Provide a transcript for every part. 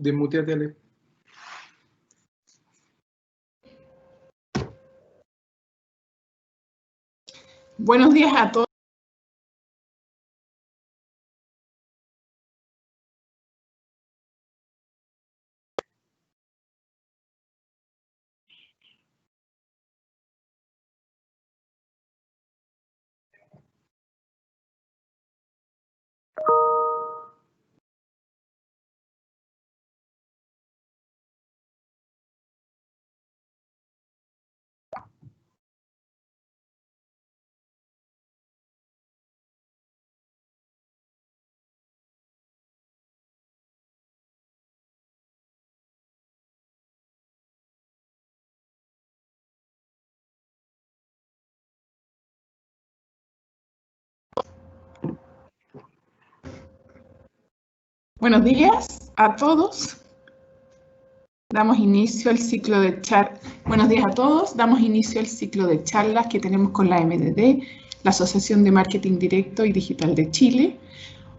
Desmuteate, Ale. Buenos días a todos. Buenos días a todos. Damos inicio al ciclo de Buenos días a todos. Damos inicio al ciclo de charlas que tenemos con la MDD, la Asociación de Marketing Directo y Digital de Chile.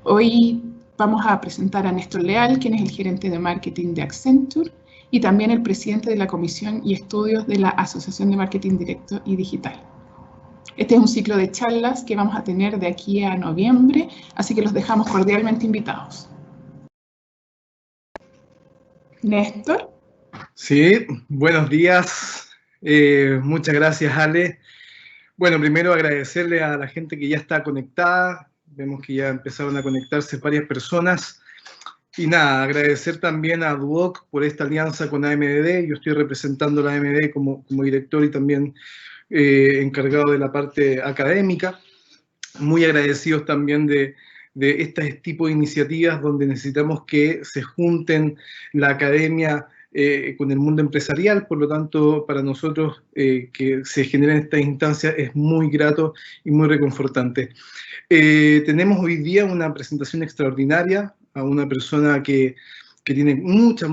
Hoy vamos a presentar a Néstor Leal, quien es el gerente de marketing de Accenture, y también el presidente de la Comisión y Estudios de la Asociación de Marketing Directo y Digital. Este es un ciclo de charlas que vamos a tener de aquí a noviembre, así que los dejamos cordialmente invitados. Néstor. Sí, buenos días. Muchas gracias, Ale. Bueno, primero agradecerle a la gente que ya está conectada. Vemos que ya empezaron a conectarse varias personas. Y nada, agradecer también a Duoc por esta alianza con AMDD. Yo estoy representando a la AMDD como director y también encargado de la parte académica. Muy agradecidos también de este tipo de iniciativas donde necesitamos que se junten la academia con el mundo empresarial. Por lo tanto, para nosotros que se generen estas instancias es muy grato y muy reconfortante. Tenemos hoy día una presentación extraordinaria a una persona que tiene mucha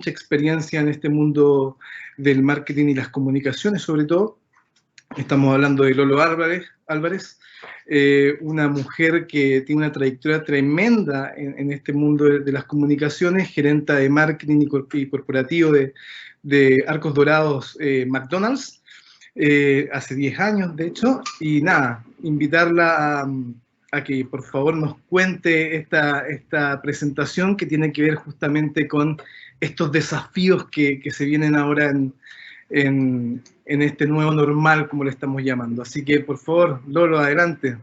experiencia en este mundo del marketing y las comunicaciones, sobre todo. Estamos hablando de Lolo Álvarez, una mujer que tiene una trayectoria tremenda en este mundo de las comunicaciones, gerenta de marketing y corporativo de Arcos Dorados McDonald's, hace 10 años de hecho, y nada, invitarla a que por favor nos cuente esta presentación que tiene que ver justamente con estos desafíos que se vienen ahora en este nuevo normal, como le estamos llamando. Así que, por favor, Lolo, adelante.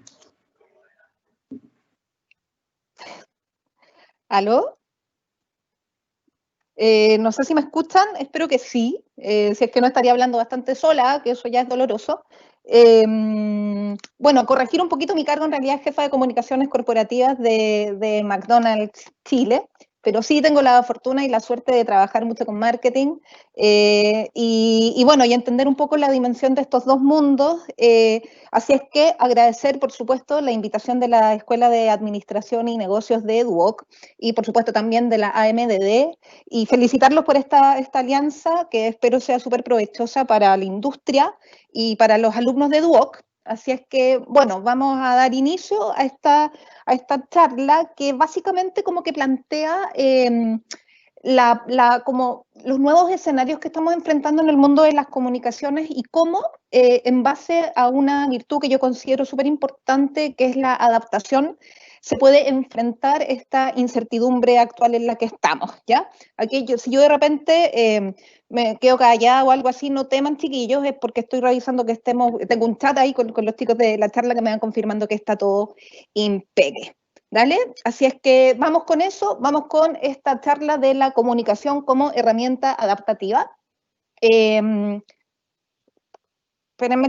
¿Aló? No sé si me escuchan, espero que sí. Si es que no estaría hablando bastante sola, que eso ya es doloroso. Bueno, corregir un poquito mi cargo, en realidad es jefa de comunicaciones corporativas de McDonald's Chile, pero sí tengo la fortuna y la suerte de trabajar mucho con marketing y bueno, y entender un poco la dimensión de estos dos mundos. Así es que agradecer, por supuesto, la invitación de la Escuela de Administración y Negocios de Duoc y, por supuesto, también de la AMDD, y felicitarlos por esta alianza que espero sea súper provechosa para la industria y para los alumnos de Duoc. Así es que, bueno, vamos a dar inicio a esta charla que básicamente como que plantea como los nuevos escenarios que estamos enfrentando en el mundo de las comunicaciones y cómo, en base a una virtud que yo considero súper importante, que es la adaptación, se puede enfrentar esta incertidumbre actual en la que estamos, ¿ya? Aquí si yo de repente me quedo callada o algo así, no teman, chiquillos, es porque estoy revisando que tengo un chat ahí con los chicos de la charla que me van confirmando que está todo impeque. ¿Dale? Así es que vamos con eso, vamos con esta charla de la comunicación como herramienta adaptativa. Espérenme,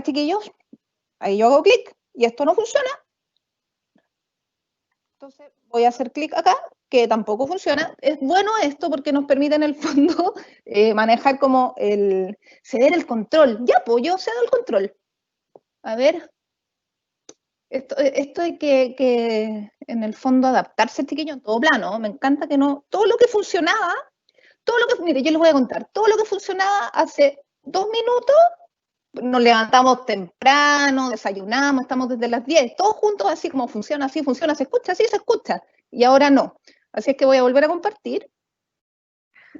chiquillos, ahí yo hago clic y esto no funciona. Entonces voy a hacer clic acá, que tampoco funciona. Es bueno esto porque nos permite en el fondo manejar como ceder el control. Ya, pues yo cedo el control. A ver. Esto hay que, en el fondo, adaptarse, chiquillo, en todo plano. Me encanta que no... Todo lo que funcionaba, mire, yo les voy a contar, todo lo que funcionaba hace 2 minutos, nos levantamos temprano, desayunamos, estamos desde las 10, todos juntos, así como funciona, así funciona, se escucha, así se escucha. Y ahora no. Así es que voy a volver a compartir.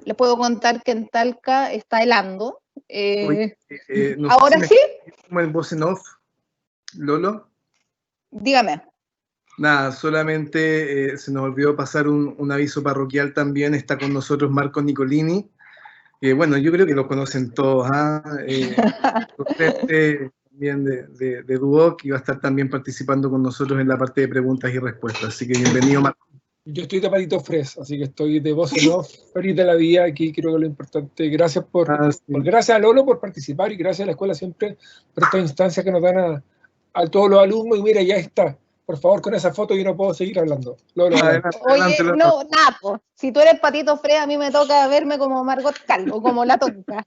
les puedo contar que en Talca está helando. Oye, no sé si ¿Ahora me sí? como el voz en off, Lolo. Dígame. Nada, solamente se nos olvidó pasar un aviso parroquial también. Está con nosotros Marco Nicolini. Bueno, yo creo que lo conocen todos, ¿ah? Docente también de Duoc, y va a estar también participando con nosotros en la parte de preguntas y respuestas. Así que bienvenido, Marco. Yo estoy de patito fres, así que estoy de voz en off, feliz de la vida aquí, creo que lo importante. Gracias Sí. gracias a Lolo por participar y gracias a la escuela siempre por estas instancias que nos dan a todos los alumnos. Y mira, ya está. Por favor, con esa foto yo no puedo seguir hablando. Lolo, Adelante, Oye, adelante, Lolo. no, nada, po. Si tú eres Patito Frea, a mí me toca verme como Margot Calvo, como la tonta.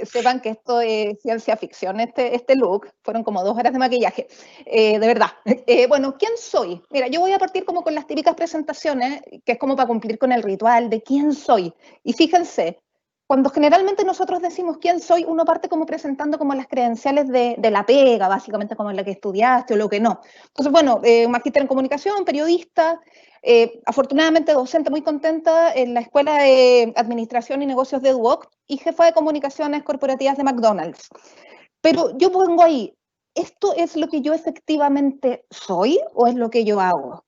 Sepan que esto es ciencia ficción, este look. Fueron como 2 horas de maquillaje, de verdad. Bueno, ¿quién soy? Mira, yo voy a partir como con las típicas presentaciones, que es como para cumplir con el ritual de quién soy. Y fíjense, cuando generalmente nosotros decimos quién soy, uno parte como presentando como las credenciales de la pega, básicamente como la que estudiaste o lo que no. Entonces, bueno, magíster en comunicación, periodista, afortunadamente docente muy contenta en la Escuela de Administración y Negocios de Duoc y jefa de comunicaciones corporativas de McDonald's. Pero yo pongo ahí, ¿esto es lo que yo efectivamente soy o es lo que yo hago?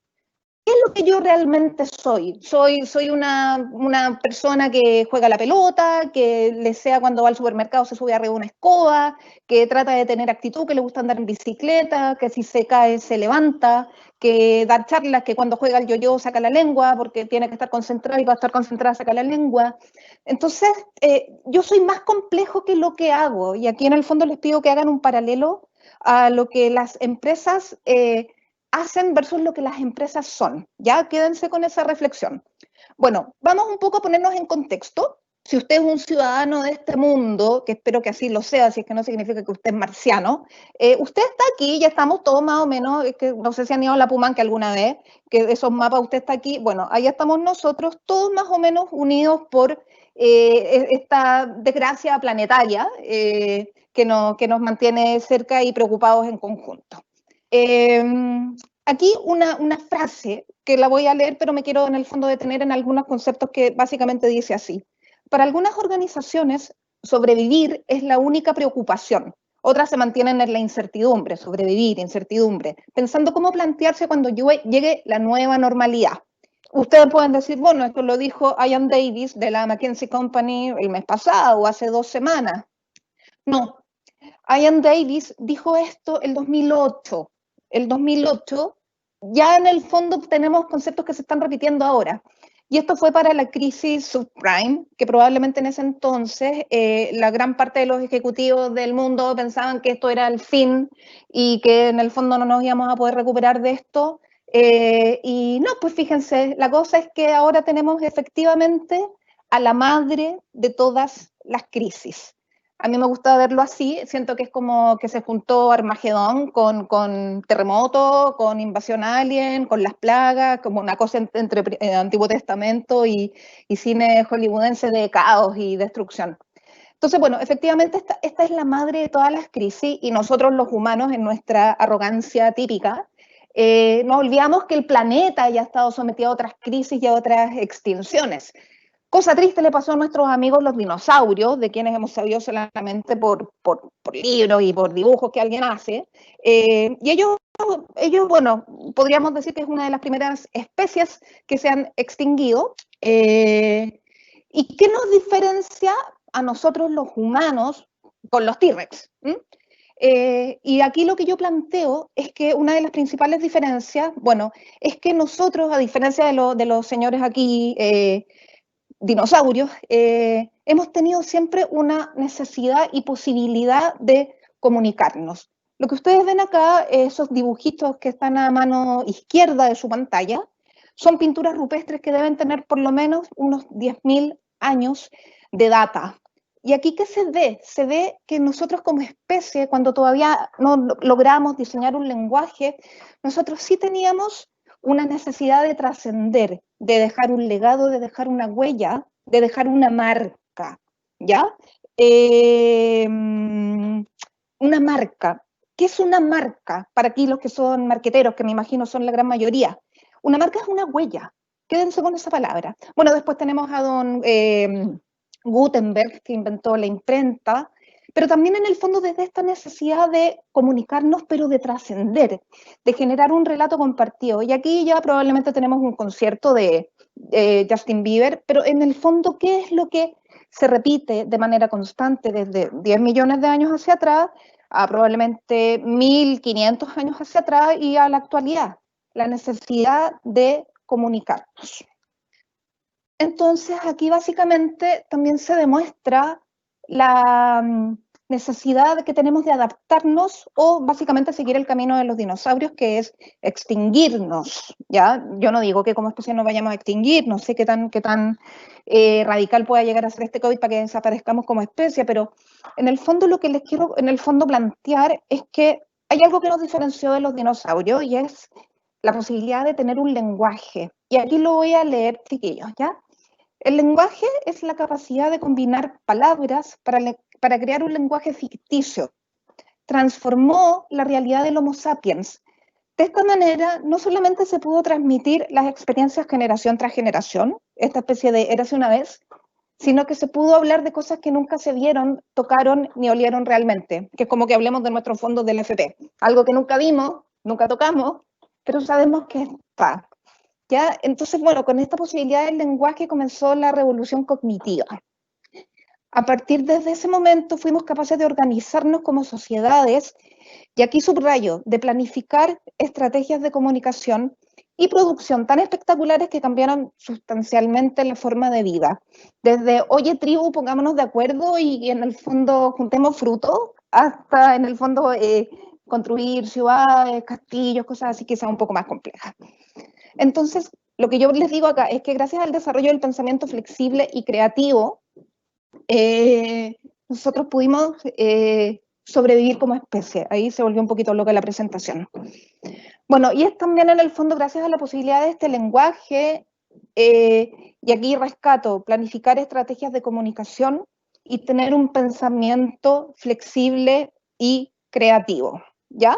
¿Qué es lo que yo realmente soy? Soy una persona que juega la pelota, que le sea cuando va al supermercado se sube arriba de una escoba, que trata de tener actitud, que le gusta andar en bicicleta, que si se cae se levanta, que da charlas, que cuando juega al yo-yo saca la lengua porque tiene que estar concentrado y para estar concentrada saca la lengua. Entonces, yo soy más complejo que lo que hago y aquí en el fondo les pido que hagan un paralelo a lo que las empresas hacen versus lo que las empresas son. Ya quédense con esa reflexión. Bueno, vamos un poco a ponernos en contexto. Si usted es un ciudadano de este mundo, que espero que así lo sea, si es que no significa que usted es marciano, usted está aquí, ya estamos todos más o menos, que no sé si han ido a la Pumanque alguna vez, que esos mapas usted está aquí, bueno, ahí estamos nosotros, todos más o menos unidos por esta desgracia planetaria que nos mantiene cerca y preocupados en conjunto. Aquí una frase que la voy a leer, pero me quiero en el fondo detener en algunos conceptos que básicamente dice así. Para algunas organizaciones, sobrevivir es la única preocupación. Otras se mantienen en la incertidumbre, sobrevivir, incertidumbre, pensando cómo plantearse cuando llegue la nueva normalidad. Ustedes pueden decir, bueno, esto lo dijo Ian Davis de la McKinsey Company el mes pasado o hace 2 semanas. No, Ian Davis dijo esto el 2008. El 2008, ya en el fondo tenemos conceptos que se están repitiendo ahora. Y esto fue para la crisis subprime, que probablemente en ese entonces la gran parte de los ejecutivos del mundo pensaban que esto era el fin y que en el fondo no nos íbamos a poder recuperar de esto. Y no, pues fíjense, la cosa es que ahora tenemos efectivamente a la madre de todas las crisis. A mí me gusta verlo así, siento que es como que se juntó Armagedón con terremoto, con invasión alien, con las plagas, como una cosa entre Antiguo Testamento y cine hollywoodense de caos y destrucción. Entonces, bueno, efectivamente esta es la madre de todas las crisis y nosotros los humanos en nuestra arrogancia típica, nos olvidamos que el planeta ya ha estado sometido a otras crisis y a otras extinciones. Cosa triste le pasó a nuestros amigos los dinosaurios, de quienes hemos sabido solamente por libros y por dibujos que alguien hace. Y ellos, bueno, podríamos decir que es una de las primeras especies que se han extinguido. ¿Y qué nos diferencia a nosotros los humanos con los T-Rex? Y aquí lo que yo planteo es que una de las principales diferencias, bueno, es que nosotros, a diferencia de los señores aquí, dinosaurios, hemos tenido siempre una necesidad y posibilidad de comunicarnos. Lo que ustedes ven acá, esos dibujitos que están a mano izquierda de su pantalla, son pinturas rupestres que deben tener por lo menos unos 10.000 años de data. Y aquí, ¿qué se ve? Se ve que nosotros como especie, cuando todavía no logramos diseñar un lenguaje, nosotros sí teníamos una necesidad de trascender, de dejar un legado, de dejar una huella, de dejar una marca, ¿ya? Una marca. ¿Qué es una marca? Para aquí los que son marqueteros, que me imagino son la gran mayoría. Una marca es una huella Quédense con esa palabra. Bueno, después tenemos a don Gutenberg, que inventó la imprenta, pero también en el fondo desde esta necesidad de comunicarnos, pero de trascender, de generar un relato compartido. Y aquí ya probablemente tenemos un concierto de Justin Bieber, pero en el fondo, ¿qué es lo que se repite de manera constante desde 10 millones de años hacia atrás a probablemente 1500 años hacia atrás y a la actualidad? La necesidad de comunicarnos. Entonces, aquí básicamente también se demuestra la necesidad que tenemos de adaptarnos o básicamente seguir el camino de los dinosaurios, que es extinguirnos, ¿ya? Yo no digo que como especie no vayamos a extinguir, no sé qué tan radical pueda llegar a ser este COVID para que desaparezcamos como especie, pero en el fondo lo que les quiero en el fondo plantear es que hay algo que nos diferenció de los dinosaurios y es la posibilidad de tener un lenguaje. Y aquí lo voy a leer, chiquillos, ¿ya? El lenguaje es la capacidad de combinar palabras para crear un lenguaje ficticio. Transformó la realidad del Homo sapiens. De esta manera, no solamente se pudo transmitir las experiencias generación tras generación, esta especie de érase una vez, sino que se pudo hablar de cosas que nunca se vieron, tocaron ni olieron realmente, que es como que hablemos de nuestros fondos del FP, algo que nunca vimos, nunca tocamos, pero sabemos que está. ¿Ya? Entonces, bueno, con esta posibilidad del lenguaje comenzó la revolución cognitiva. A partir de ese momento fuimos capaces de organizarnos como sociedades, y aquí subrayo, de planificar estrategias de comunicación y producción tan espectaculares que cambiaron sustancialmente la forma de vida. Desde, oye tribu, pongámonos de acuerdo y en el fondo juntemos frutos, hasta en el fondo construir ciudades, castillos, cosas así que sean un poco más complejas. Entonces, lo que yo les digo acá es que gracias al desarrollo del pensamiento flexible y creativo, nosotros pudimos sobrevivir como especie. Ahí se volvió un poquito loca la presentación. Bueno, y es también en el fondo gracias a la posibilidad de este lenguaje, y aquí rescato, planificar estrategias de comunicación y tener un pensamiento flexible y creativo, ¿ya?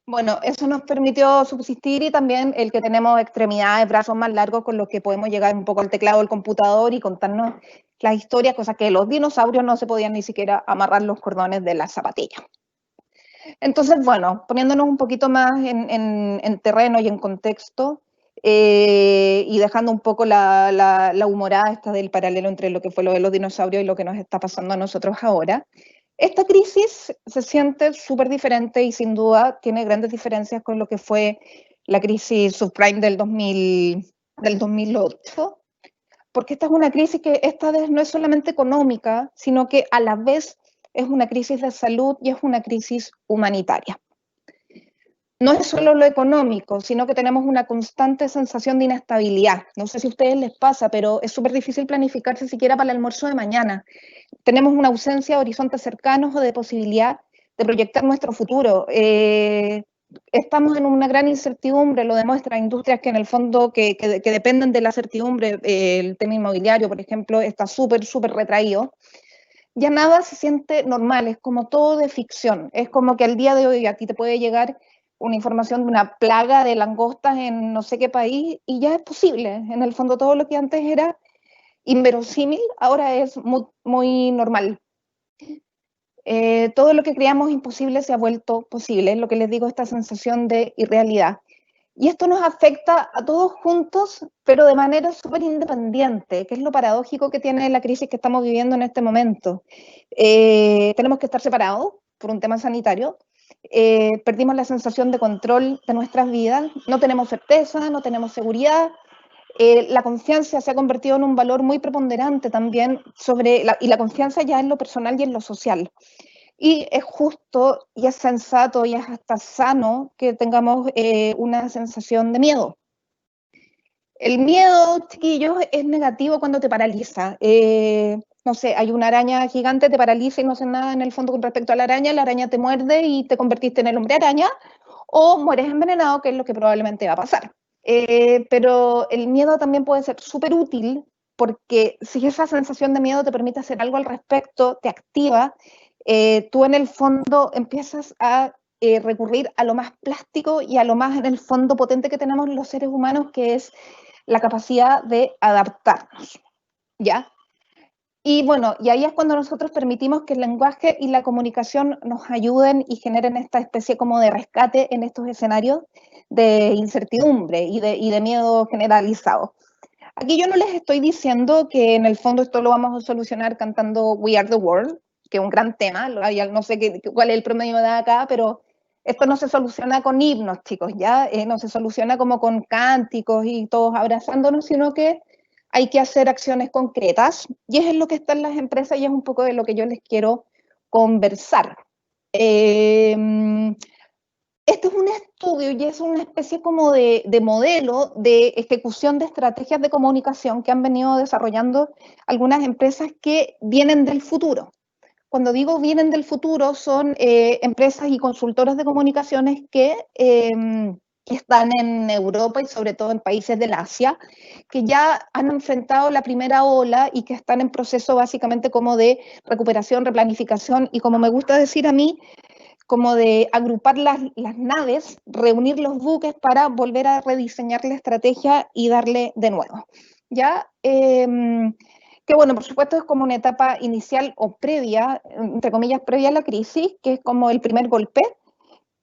Bueno, eso nos permitió subsistir y también el que tenemos extremidades, brazos más largos con los que podemos llegar un poco al teclado del computador y contarnos las historias, cosas que los dinosaurios no se podían ni siquiera amarrar los cordones de las zapatillas. Entonces, bueno, poniéndonos un poquito más en terreno y en contexto y dejando un poco la humorada esta del paralelo entre lo que fue lo de los dinosaurios y lo que nos está pasando a nosotros ahora. Esta crisis se siente súper diferente y sin duda tiene grandes diferencias con lo que fue la crisis subprime del 2008, porque esta es una crisis que esta vez no es solamente económica, sino que a la vez es una crisis de salud y es una crisis humanitaria. No es solo lo económico, sino que tenemos una constante sensación de inestabilidad. No sé si a ustedes les pasa, pero es súper difícil planificarse siquiera para el almuerzo de mañana. Tenemos una ausencia de horizontes cercanos o de posibilidad de proyectar nuestro futuro. Estamos en una gran incertidumbre, lo demuestran industrias que en el fondo que dependen de la certidumbre. El tema inmobiliario, por ejemplo, está súper retraído. Ya nada se siente normal, es como todo de ficción. Es como que al día de hoy a ti te puede llegar una información de una plaga de langostas en no sé qué país y ya es posible. En el fondo todo lo que antes era inverosímil ahora es muy normal. Todo lo que creíamos imposible se ha vuelto posible, es lo que les digo, esta sensación de irrealidad. Y esto nos afecta a todos juntos, pero de manera súper independiente, que es lo paradójico que tiene la crisis que estamos viviendo en este momento. Tenemos que estar separados por un tema sanitario, perdimos la sensación de control de nuestras vidas, no tenemos certeza, no tenemos seguridad, la confianza se ha convertido en un valor muy preponderante también y la confianza ya en lo personal y en lo social. Y es justo y es sensato y es hasta sano que tengamos una sensación de miedo. El miedo, chiquillos, es negativo cuando te paraliza. No sé, hay una araña gigante, te paraliza y no haces nada en el fondo con respecto a la araña te muerde y te convertiste en el hombre araña, o mueres envenenado, que es lo que probablemente va a pasar. Pero el miedo también puede ser súper útil porque si esa sensación de miedo te permite hacer algo al respecto, te activa, tú en el fondo empiezas a recurrir a lo más plástico y a lo más en el fondo potente que tenemos los seres humanos, que es la capacidad de adaptarnos, ¿ya? Y bueno, y ahí es cuando nosotros permitimos que el lenguaje y la comunicación nos ayuden y generen esta especie como de rescate en estos escenarios de incertidumbre y de miedo generalizado. Aquí yo no les estoy diciendo que en el fondo esto lo vamos a solucionar cantando We Are the World, que es un gran tema, no sé cuál es el promedio de acá, pero esto no se soluciona con himnos, chicos, ¿ya? No se soluciona como con cánticos y todos abrazándonos, sino que hay que hacer acciones concretas, y eso es lo que está en las empresas y es un poco de lo que yo les quiero conversar. Este es un estudio y es una especie como de modelo de ejecución de estrategias de comunicación que han venido desarrollando algunas empresas que vienen del futuro. Cuando digo vienen del futuro, son empresas y consultoras de comunicaciones que están en Europa y sobre todo en países del Asia, que ya han enfrentado la primera ola y que están en proceso básicamente como de recuperación, replanificación y, como me gusta decir a mí, como de agrupar las naves, reunir los buques para volver a rediseñar la estrategia y darle de nuevo. ¿Ya? Que bueno, por supuesto es como una etapa inicial o previa, entre comillas, previa a la crisis, que es como el primer golpe,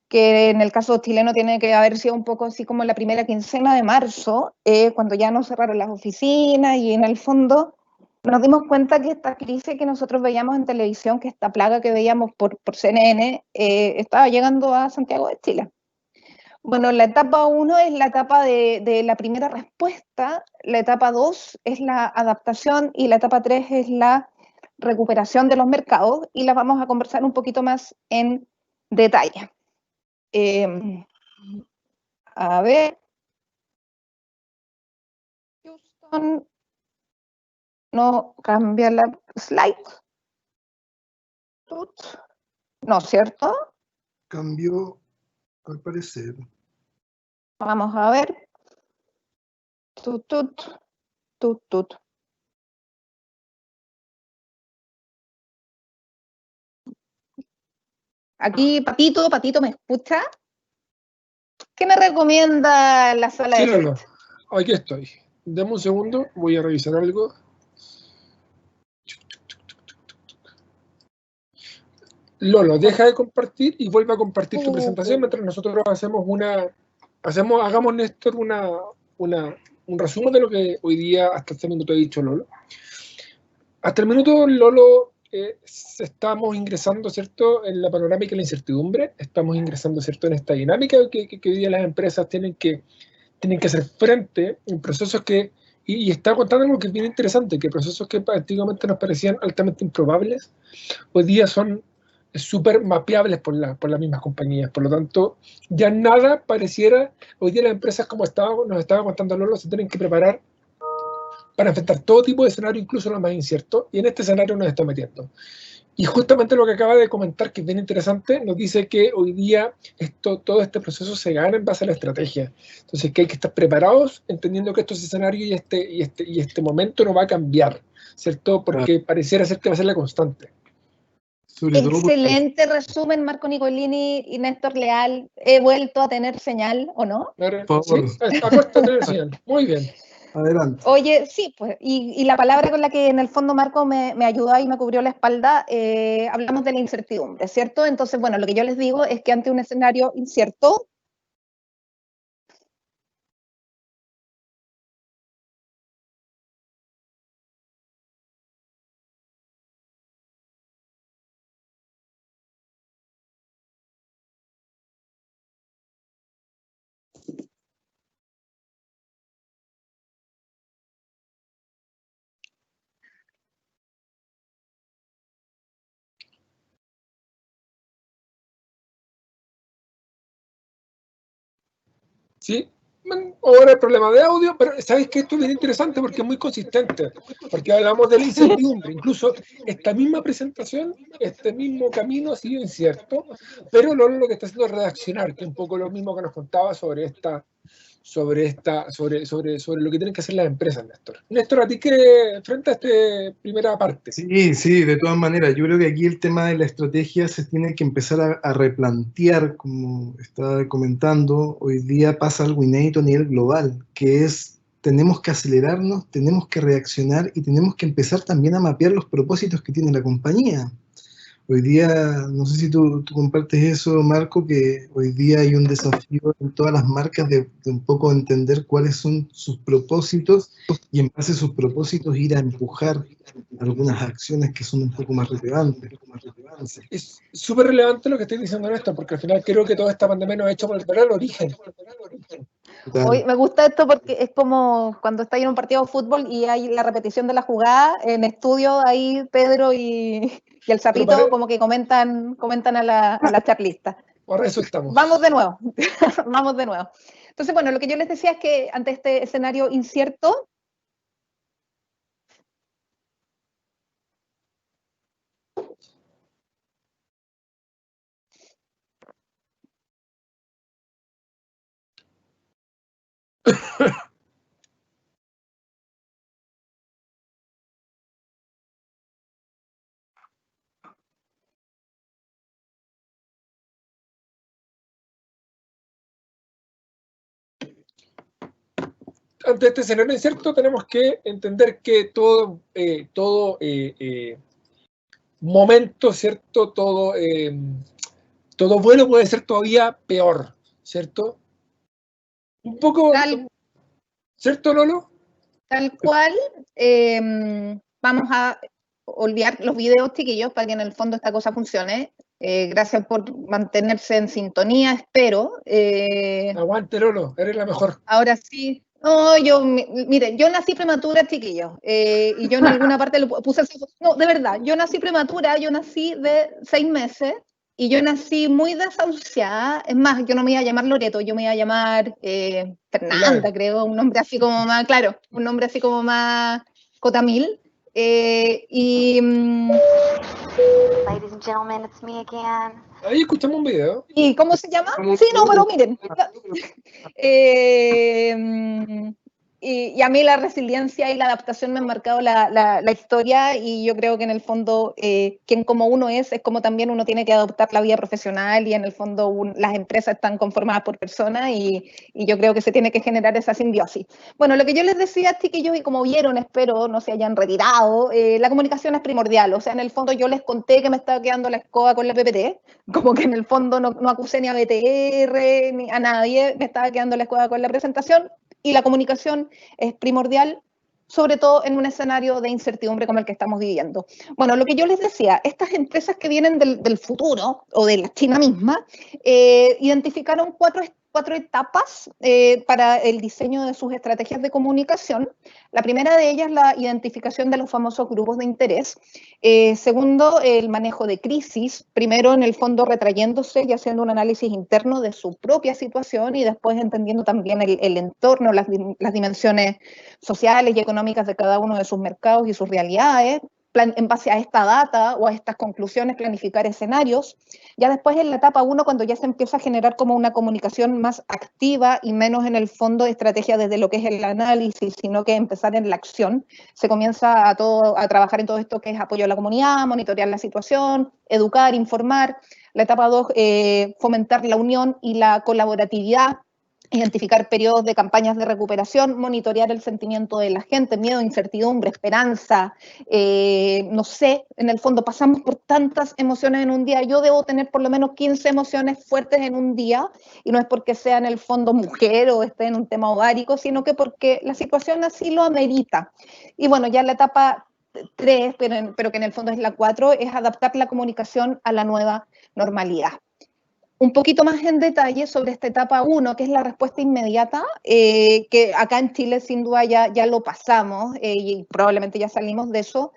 que en el caso chileno tiene que haber sido un poco así como la primera quincena de marzo, cuando ya nos cerraron las oficinas y en el fondo nos dimos cuenta que esta crisis que nosotros veíamos en televisión, que esta plaga que veíamos por CNN, estaba llegando a Santiago de Chile. Bueno, la etapa 1 es la etapa de la primera respuesta, la etapa 2 es la adaptación y la etapa 3 es la recuperación de los mercados, y las vamos a conversar un poquito más en detalle. A ver. Houston. No cambia la slide. No, ¿cierto? Cambió, al parecer. Vamos a ver. Aquí, Patito, ¿me escucha? ¿Qué me recomienda la sala de Lolo, aquí estoy. Dame un segundo, voy a revisar algo. Lolo, deja de compartir y vuelve a compartir tu presentación mientras nosotros hagamos, Néstor, un resumen de lo que hoy día hasta este minuto ha dicho Lolo. Hasta el minuto, Lolo, estamos ingresando, ¿cierto?, en la panorámica de la incertidumbre, estamos ingresando, ¿cierto?, en esta dinámica que hoy día las empresas tienen que hacer frente en procesos que, y está contando algo que es bien interesante, que procesos que antiguamente nos parecían altamente improbables, hoy día son súper mapeables por las mismas compañías. Por lo tanto, ya nada pareciera, hoy día las empresas, como nos estaba contando Lolo, se tienen que preparar para enfrentar todo tipo de escenarios, incluso los más inciertos, y en este escenario nos está metiendo. Y justamente lo que acaba de comentar, que es bien interesante, nos dice que hoy día todo este proceso se gana en base a la estrategia. Entonces, que hay que estar preparados, entendiendo que estos escenarios y este momento no va a cambiar, ¿cierto? Porque pareciera ser que va a ser la constante. Excelente resumen, Marco Nicolini y Néstor Leal. He vuelto a tener señal, ¿o no? Sí, ha puesto a tener señal. Muy bien. Adelante. Oye, sí, pues, y la palabra con la que en el fondo Marco me ayudó y me cubrió la espalda, hablamos de la incertidumbre, ¿cierto? Entonces, bueno, lo que yo les digo es que ante un escenario incierto, Sí, ahora el problema de audio, pero sabéis que esto es bien interesante porque es muy consistente, porque hablamos de la incertidumbre, incluso esta misma presentación, este mismo camino ha sido incierto, pero lo que está haciendo es redaccionar, que es un poco lo mismo que nos contaba sobre lo que tienen que hacer las empresas, Néstor. Néstor, ¿a ti qué frente a esta primera parte? Sí, de todas maneras, yo creo que aquí el tema de la estrategia se tiene que empezar a replantear, como estaba comentando, hoy día pasa algo inédito a nivel global, que es tenemos que acelerarnos, tenemos que reaccionar y tenemos que empezar también a mapear los propósitos que tiene la compañía. Hoy día, no sé si tú compartes eso, Marco, que hoy día hay un desafío en todas las marcas de un poco entender cuáles son sus propósitos y en base a sus propósitos ir a empujar algunas acciones que son un poco más relevantes. Es súper relevante lo que estoy diciendo en esto, porque al final creo que toda esta pandemia nos ha hecho volver al origen. Hoy me gusta esto porque es como cuando está en un partido de fútbol y hay la repetición de la jugada, en estudio ahí Pedro y el Zapito como que comentan a la charlista. Por eso estamos. Vamos de nuevo, vamos de nuevo. Entonces, bueno, lo que yo les decía es que ante este escenario incierto, ante este escenario incierto tenemos que entender que todo momento, ¿cierto? Todo bueno puede ser todavía peor, ¿cierto? Un poco, ¿cierto, Lolo? tal cual, vamos a olvidar los videos, chiquillos, para que en el fondo esta cosa funcione. Gracias por mantenerse en sintonía, espero. Aguante, Lolo, eres la mejor. Ahora sí. No, mire, yo nací prematura, chiquillos, y yo en alguna parte lo puse así. No, de verdad, yo nací prematura, yo nací de 6 meses, y yo nací muy desahuciada. Es más, yo no me iba a llamar Loreto, yo me iba a llamar Fernanda, claro. Creo, un nombre así como más, claro, un nombre así como más cotamil. Ladies and gentlemen, it's me again. Ahí escuchamos un video. ¿Y cómo se llama? Sí, no, pero miren. Y a mí la resiliencia y la adaptación me han marcado la historia, y yo creo que en el fondo quien como uno es como también uno tiene que adoptar la vida profesional, y en el fondo las empresas están conformadas por personas, y yo creo que se tiene que generar esa simbiosis. Bueno, lo que yo les decía, chiquillos, y como vieron, espero no se hayan retirado, la comunicación es primordial. O sea, en el fondo yo les conté que me estaba quedando la escoba con la PPT, como que en el fondo no acusé ni a BTR ni a nadie, me estaba quedando la escoba con la presentación. Y la comunicación es primordial, sobre todo en un escenario de incertidumbre como el que estamos viviendo. Bueno, lo que yo les decía, estas empresas que vienen del futuro, o de la China misma, identificaron cuatro etapas para el diseño de sus estrategias de comunicación. La primera de ellas, la identificación de los famosos grupos de interés. Segundo, el manejo de crisis. Primero, en el fondo, retrayéndose y haciendo un análisis interno de su propia situación, y después entendiendo también el entorno, las dimensiones sociales y económicas de cada uno de sus mercados y sus realidades. En base a esta data o a estas conclusiones, planificar escenarios. Ya después, en la etapa 1, cuando ya se empieza a generar como una comunicación más activa y menos en el fondo de estrategia desde lo que es el análisis, sino que empezar en la acción, se comienza a trabajar en todo esto que es apoyo a la comunidad, monitorear la situación, educar, informar. La etapa 2, fomentar la unión y la colaboratividad, identificar periodos de campañas de recuperación, monitorear el sentimiento de la gente, miedo, incertidumbre, esperanza, no sé, en el fondo pasamos por tantas emociones en un día. Yo debo tener por lo menos 15 emociones fuertes en un día, y no es porque sea en el fondo mujer o esté en un tema ovárico, sino que porque la situación así lo amerita. Y bueno, ya la etapa 3, pero que en el fondo es la 4, es adaptar la comunicación a la nueva normalidad. Un poquito más en detalle sobre esta etapa 1, que es la respuesta inmediata, que acá en Chile sin duda ya lo pasamos, y probablemente ya salimos de eso.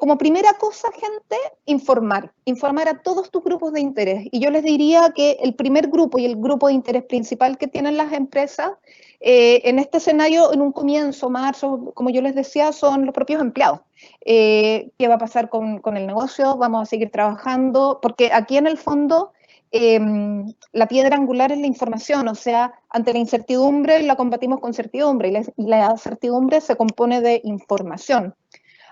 Como primera cosa, gente, informar a todos tus grupos de interés. Y yo les diría que el primer grupo y el grupo de interés principal que tienen las empresas, en este escenario, en un comienzo, marzo, como yo les decía, son los propios empleados. ¿Qué va a pasar con el negocio? ¿Vamos a seguir trabajando? Porque aquí en el fondo la piedra angular es la información. O sea, ante la incertidumbre la combatimos con certidumbre, y la certidumbre se compone de información.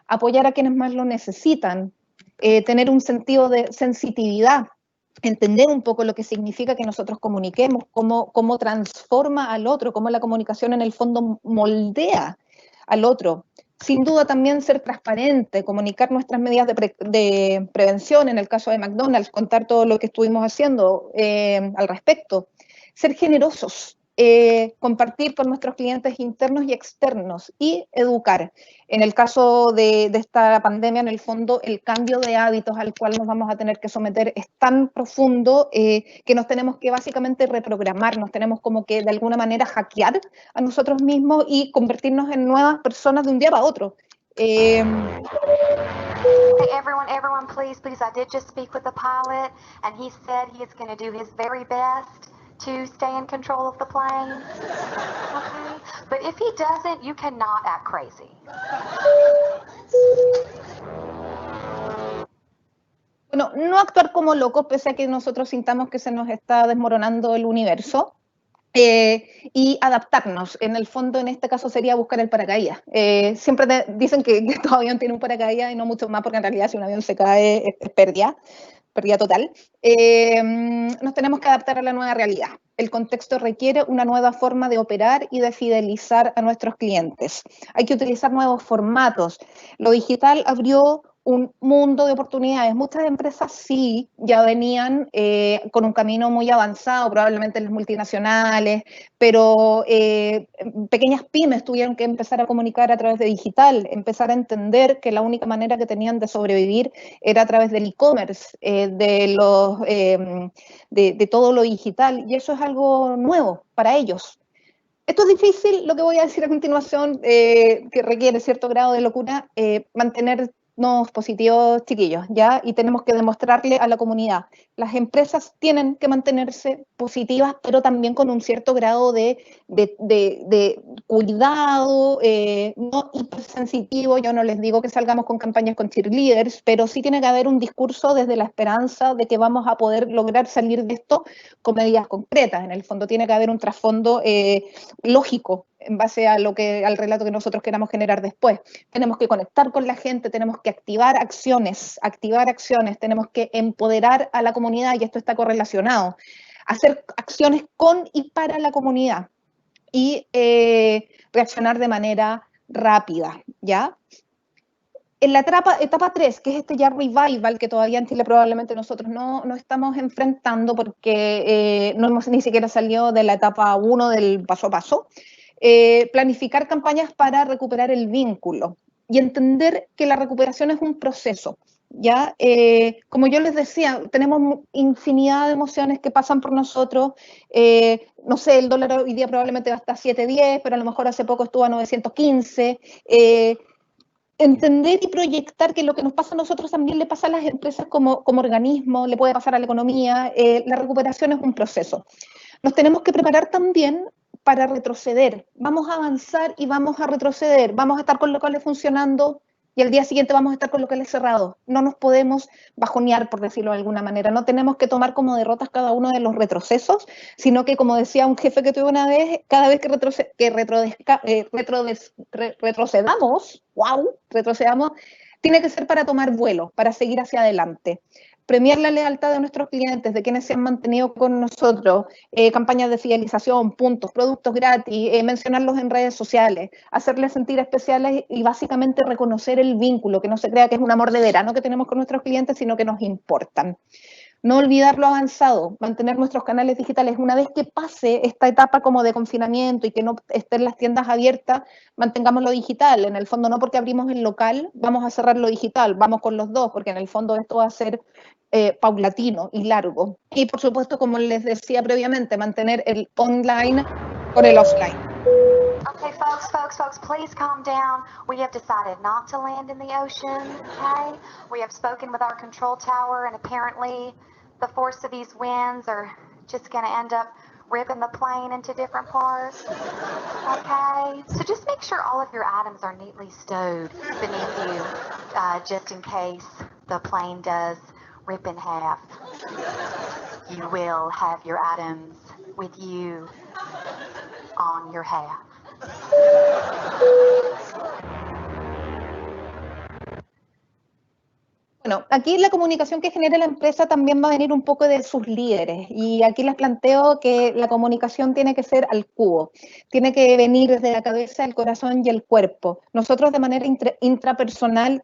Apoyar a quienes más lo necesitan, tener un sentido de sensitividad entender un poco lo que significa que nosotros comuniquemos, cómo transforma al otro, cómo la comunicación en el fondo moldea al otro. Sin duda también ser transparente, comunicar nuestras medidas de prevención, en el caso de McDonald's, contar todo lo que estuvimos haciendo al respecto. Ser generosos, compartir con nuestros clientes internos y externos y educar. En el caso de esta pandemia, en el fondo, el cambio de hábitos al cual nos vamos a tener que someter es tan profundo que nos tenemos que básicamente reprogramar, nos tenemos como que de alguna manera hackear a nosotros mismos y convertirnos en nuevas personas de un día para otro. Hey, everyone, please, I did just speak with the pilot, and he said he is going to do his very best to stay in control of the plane. Okay? But if he doesn't, you cannot act crazy. Bueno, no actuar como locos, pese a que nosotros sintamos que se nos está desmoronando el universo. Y adaptarnos. En el fondo, en este caso, sería buscar el paracaídas. Siempre dicen que todo avión tiene un paracaídas y no mucho más, porque en realidad si un avión se cae es pérdida total. Nos tenemos que adaptar a la nueva realidad. El contexto requiere una nueva forma de operar y de fidelizar a nuestros clientes. Hay que utilizar nuevos formatos. Lo digital abrió un mundo de oportunidades. Muchas empresas sí ya venían con un camino muy avanzado, probablemente las multinacionales, pero pequeñas pymes tuvieron que empezar a comunicar a través de digital, empezar a entender que la única manera que tenían de sobrevivir era a través del e-commerce, de todo lo digital, y eso es algo nuevo para ellos. Esto es difícil, lo que voy a decir a continuación, que requiere cierto grado de locura, mantenernos positivos, chiquillos, ¿ya? Y tenemos que demostrarle a la comunidad. Las empresas tienen que mantenerse positivas, pero también con un cierto grado de cuidado, no hipersensitivo. Yo no les digo que salgamos con campañas con cheerleaders, pero sí tiene que haber un discurso desde la esperanza de que vamos a poder lograr salir de esto con medidas concretas. En el fondo tiene que haber un trasfondo lógico en base a al relato que nosotros queramos generar después. Tenemos que conectar con la gente, tenemos que activar acciones, tenemos que empoderar a la comunidad, y esto está correlacionado. Hacer acciones con y para la comunidad y reaccionar de manera rápida, ¿ya? En la etapa 3, que es este ya revival, que todavía en Chile probablemente nosotros no estamos enfrentando porque no hemos ni siquiera salido de la etapa 1 del paso a paso, planificar campañas para recuperar el vínculo y entender que la recuperación es un proceso. ¿Ya? Como yo les decía, tenemos infinidad de emociones que pasan por nosotros. No sé, el dólar hoy día probablemente va a estar 7.10, pero a lo mejor hace poco estuvo a 915. Entender y proyectar que lo que nos pasa a nosotros también le pasa a las empresas como organismo, le puede pasar a la economía. La recuperación es un proceso. Nos tenemos que preparar también para retroceder. Vamos a avanzar y vamos a retroceder. Vamos a estar con locales funcionando y al día siguiente vamos a estar con locales cerrados. No nos podemos bajonear, por decirlo de alguna manera. No tenemos que tomar como derrotas cada uno de los retrocesos, sino que, como decía un jefe que tuve una vez, cada vez que retrocedamos, tiene que ser para tomar vuelo, para seguir hacia adelante. Premiar la lealtad de nuestros clientes, de quienes se han mantenido con nosotros, campañas de fidelización, puntos, productos gratis, mencionarlos en redes sociales, hacerles sentir especiales y básicamente reconocer el vínculo, que no se crea que es un amor de verano que tenemos con nuestros clientes, sino que nos importan. No olvidar lo avanzado, mantener nuestros canales digitales. Una vez que pase esta etapa como de confinamiento y que no estén las tiendas abiertas, mantengamos lo digital. En el fondo, no porque abrimos el local, vamos a cerrar lo digital, vamos con los dos, porque en el fondo esto va a ser paulatino y largo. Y por supuesto, como les decía previamente, mantener el online con el offline. Okay, folks, please calm down. We have decided not to land in the ocean, okay? We have spoken with our control tower, and apparently the force of these winds are just going to end up ripping the plane into different parts, okay? So just make sure all of your items are neatly stowed beneath you, just in case the plane does rip in half. You will have your items with you on your half. Bueno, aquí la comunicación que genera la empresa también va a venir un poco de sus líderes y aquí les planteo que la comunicación tiene que ser al cubo, tiene que venir desde la cabeza, el corazón y el cuerpo. Nosotros de manera intrapersonal,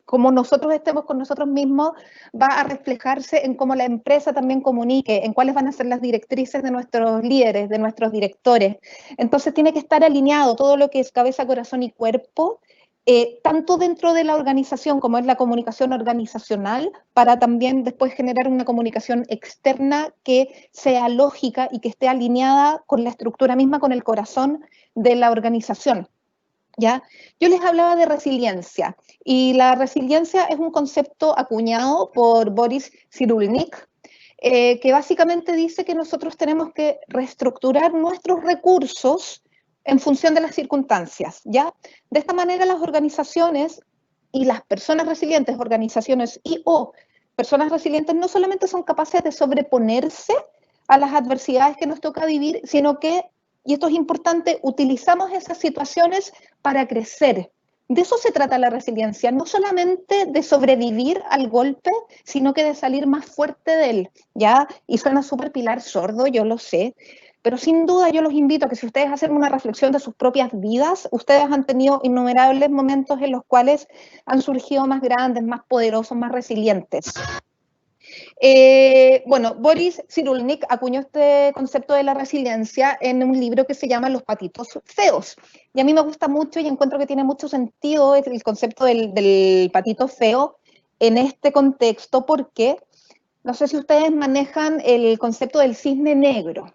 como nosotros estemos con nosotros mismos, va a reflejarse en cómo la empresa también comunique, en cuáles van a ser las directrices de nuestros líderes, de nuestros directores. Entonces tiene que estar alineado todo lo que es cabeza, corazón y cuerpo, tanto dentro de la organización como es la comunicación organizacional, para también después generar una comunicación externa que sea lógica y que esté alineada con la estructura misma, con el corazón de la organización. ¿Ya? Yo les hablaba de resiliencia, y la resiliencia es un concepto acuñado por Boris Cyrulnik, que básicamente dice que nosotros tenemos que reestructurar nuestros recursos en función de las circunstancias, ¿ya? De esta manera las organizaciones y las personas resilientes, organizaciones o personas resilientes, no solamente son capaces de sobreponerse a las adversidades que nos toca vivir, sino que, y esto es importante, utilizamos esas situaciones para crecer. De eso se trata la resiliencia, no solamente de sobrevivir al golpe, sino que de salir más fuerte de él, ¿ya? Y suena súper Pilar Sordo, yo lo sé, pero sin duda yo los invito a que si ustedes hacen una reflexión de sus propias vidas, ustedes han tenido innumerables momentos en los cuales han surgido más grandes, más poderosos, más resilientes. Bueno, Boris Cyrulnik acuñó este concepto de la resiliencia en un libro que se llama Los patitos feos. Y a mí me gusta mucho y encuentro que tiene mucho sentido el concepto del patito feo en este contexto, porque no sé si ustedes manejan el concepto del cisne negro.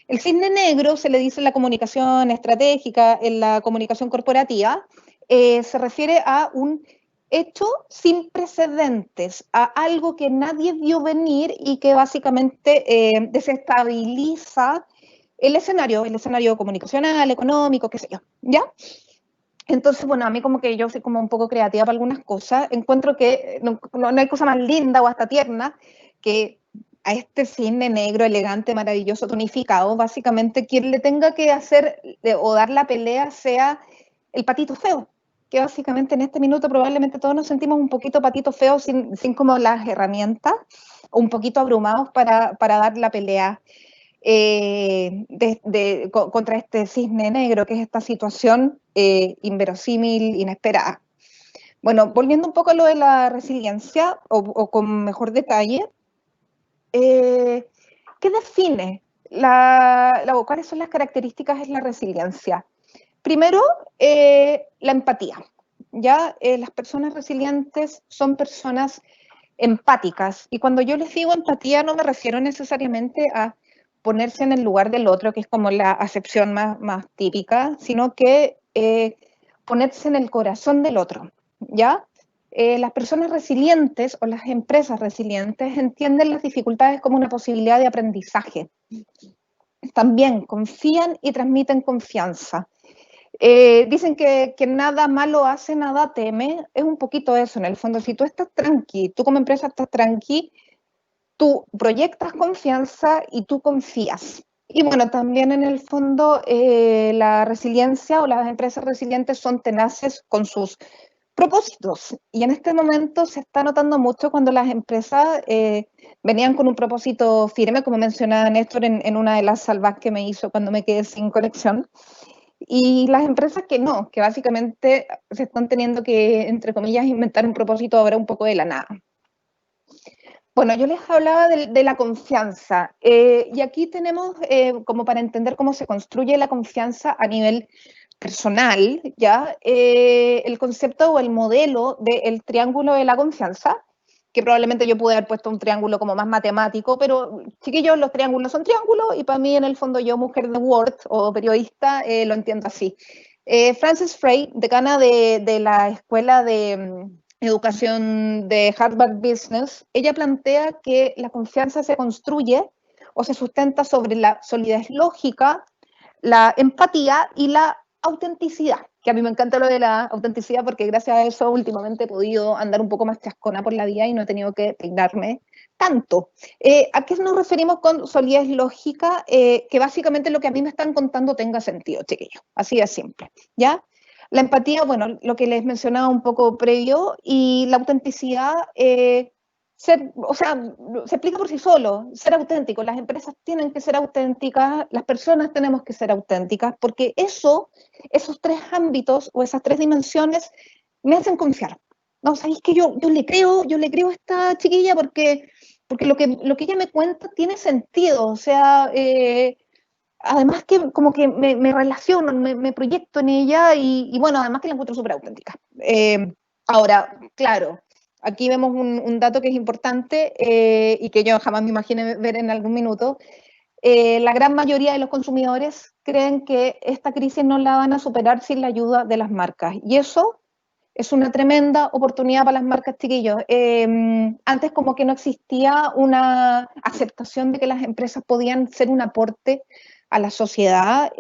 El cisne negro se le dice en la comunicación estratégica, en la comunicación corporativa, se refiere a un hecho sin precedentes, a algo que nadie vio venir y que básicamente desestabiliza el escenario comunicacional, económico, qué sé yo, ¿ya? Entonces, bueno, a mí como que yo soy como un poco creativa para algunas cosas, encuentro que no hay cosa más linda o hasta tierna que a este cisne negro, elegante, maravilloso, tonificado, básicamente quien le tenga que hacer o dar la pelea sea el patito feo, que básicamente en este minuto probablemente todos nos sentimos un poquito patitos feos sin como las herramientas, o un poquito abrumados para dar la pelea contra este cisne negro, que es esta situación inverosímil, inesperada. Bueno, volviendo un poco a lo de la resiliencia, o con mejor detalle, ¿qué define cuáles son las características de la resiliencia? Primero, la empatía. ¿Ya? Las personas resilientes son personas empáticas, y cuando yo les digo empatía no me refiero necesariamente a ponerse en el lugar del otro, que es como la acepción más típica, sino que ponerse en el corazón del otro, ¿ya? Las personas resilientes o las empresas resilientes entienden las dificultades como una posibilidad de aprendizaje. También confían y transmiten confianza. Dicen que nada malo hace, nada teme. Es un poquito eso en el fondo. Si tú estás tranqui, tú como empresa estás tranqui, tú proyectas confianza y tú confías. Y bueno, también en el fondo la resiliencia o las empresas resilientes son tenaces con sus propósitos. Y en este momento se está notando mucho cuando las empresas venían con un propósito firme, como mencionaba Néstor en una de las salvas que me hizo cuando me quedé sin conexión. Y las empresas que no, que básicamente se están teniendo que, entre comillas, inventar un propósito ahora un poco de la nada. Bueno, yo les hablaba de la confianza, y aquí tenemos, como para entender cómo se construye la confianza a nivel personal, ¿ya? El concepto o el modelo del triángulo de la confianza, que probablemente yo pude haber puesto un triángulo como más matemático, pero chiquillos, los triángulos son triángulos, y para mí en el fondo yo, mujer de Word o periodista, lo entiendo así. Frances Frey, decana de la Escuela de Educación de Harvard Business, ella plantea que la confianza se construye o se sustenta sobre la solidez lógica, la empatía y la autenticidad, que a mí me encanta lo de la autenticidad porque gracias a eso últimamente he podido andar un poco más chascona por la vida y no he tenido que peinarme tanto. ¿A qué nos referimos con solidez lógica? Que básicamente lo que a mí me están contando tenga sentido, chiquillos, así de simple, ¿ya? La empatía, bueno, lo que les mencionaba un poco previo, y la autenticidad, o sea, se explica por sí solo, ser auténtico. Las empresas tienen que ser auténticas, las personas tenemos que ser auténticas, porque esos tres ámbitos o esas tres dimensiones me hacen confiar. No, sabéis que yo le creo a esta chiquilla porque lo que ella me cuenta tiene sentido, o sea, además que como que me relaciono, me proyecto en ella y bueno, además que la encuentro súper auténtica. Ahora, claro, aquí vemos un dato que es importante y que yo jamás me imaginé ver en algún minuto. La gran mayoría de los consumidores creen que esta crisis no la van a superar sin la ayuda de las marcas. Y eso es una tremenda oportunidad para las marcas, chiquillos. Antes como que no existía una aceptación de que las empresas podían ser un aporte a la sociedad.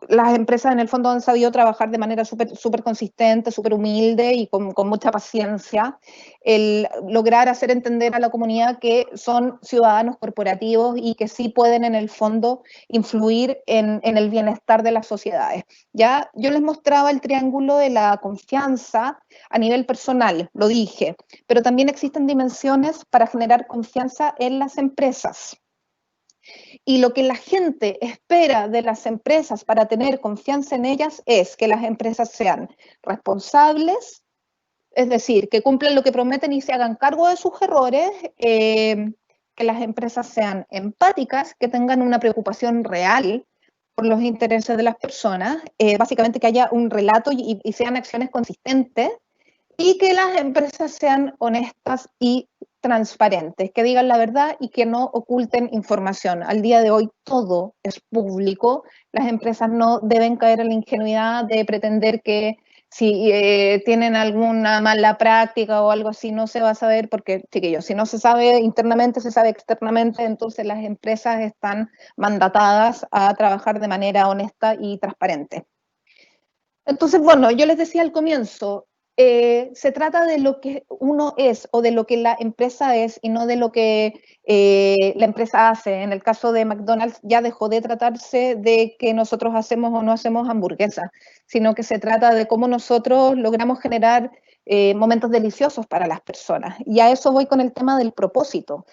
Las empresas en el fondo han sabido trabajar de manera súper consistente, súper humilde y con mucha paciencia. El lograr hacer entender a la comunidad que son ciudadanos corporativos y que sí pueden en el fondo influir en el bienestar de las sociedades. Ya yo les mostraba el triángulo de la confianza a nivel personal, lo dije, pero también existen dimensiones para generar confianza en las empresas. Y lo que la gente espera de las empresas para tener confianza en ellas es que las empresas sean responsables, es decir, que cumplan lo que prometen y se hagan cargo de sus errores, que las empresas sean empáticas, que tengan una preocupación real por los intereses de las personas, básicamente que haya un relato y sean acciones consistentes, y que las empresas sean honestas y transparentes, que digan la verdad y que no oculten información. Al día de hoy todo es público, las empresas no deben caer en la ingenuidad de pretender que si tienen alguna mala práctica o algo así no se va a saber, porque, chiquillos, si no se sabe internamente, se sabe externamente, entonces las empresas están mandatadas a trabajar de manera honesta y transparente. Entonces, bueno, yo les decía al comienzo, se trata de lo que uno es o de lo que la empresa es y no de lo que la empresa hace. En el caso de McDonald's ya dejó de tratarse de que nosotros hacemos o no hacemos hamburguesas, sino que se trata de cómo nosotros logramos generar momentos deliciosos para las personas. Y a eso voy con el tema del propósito.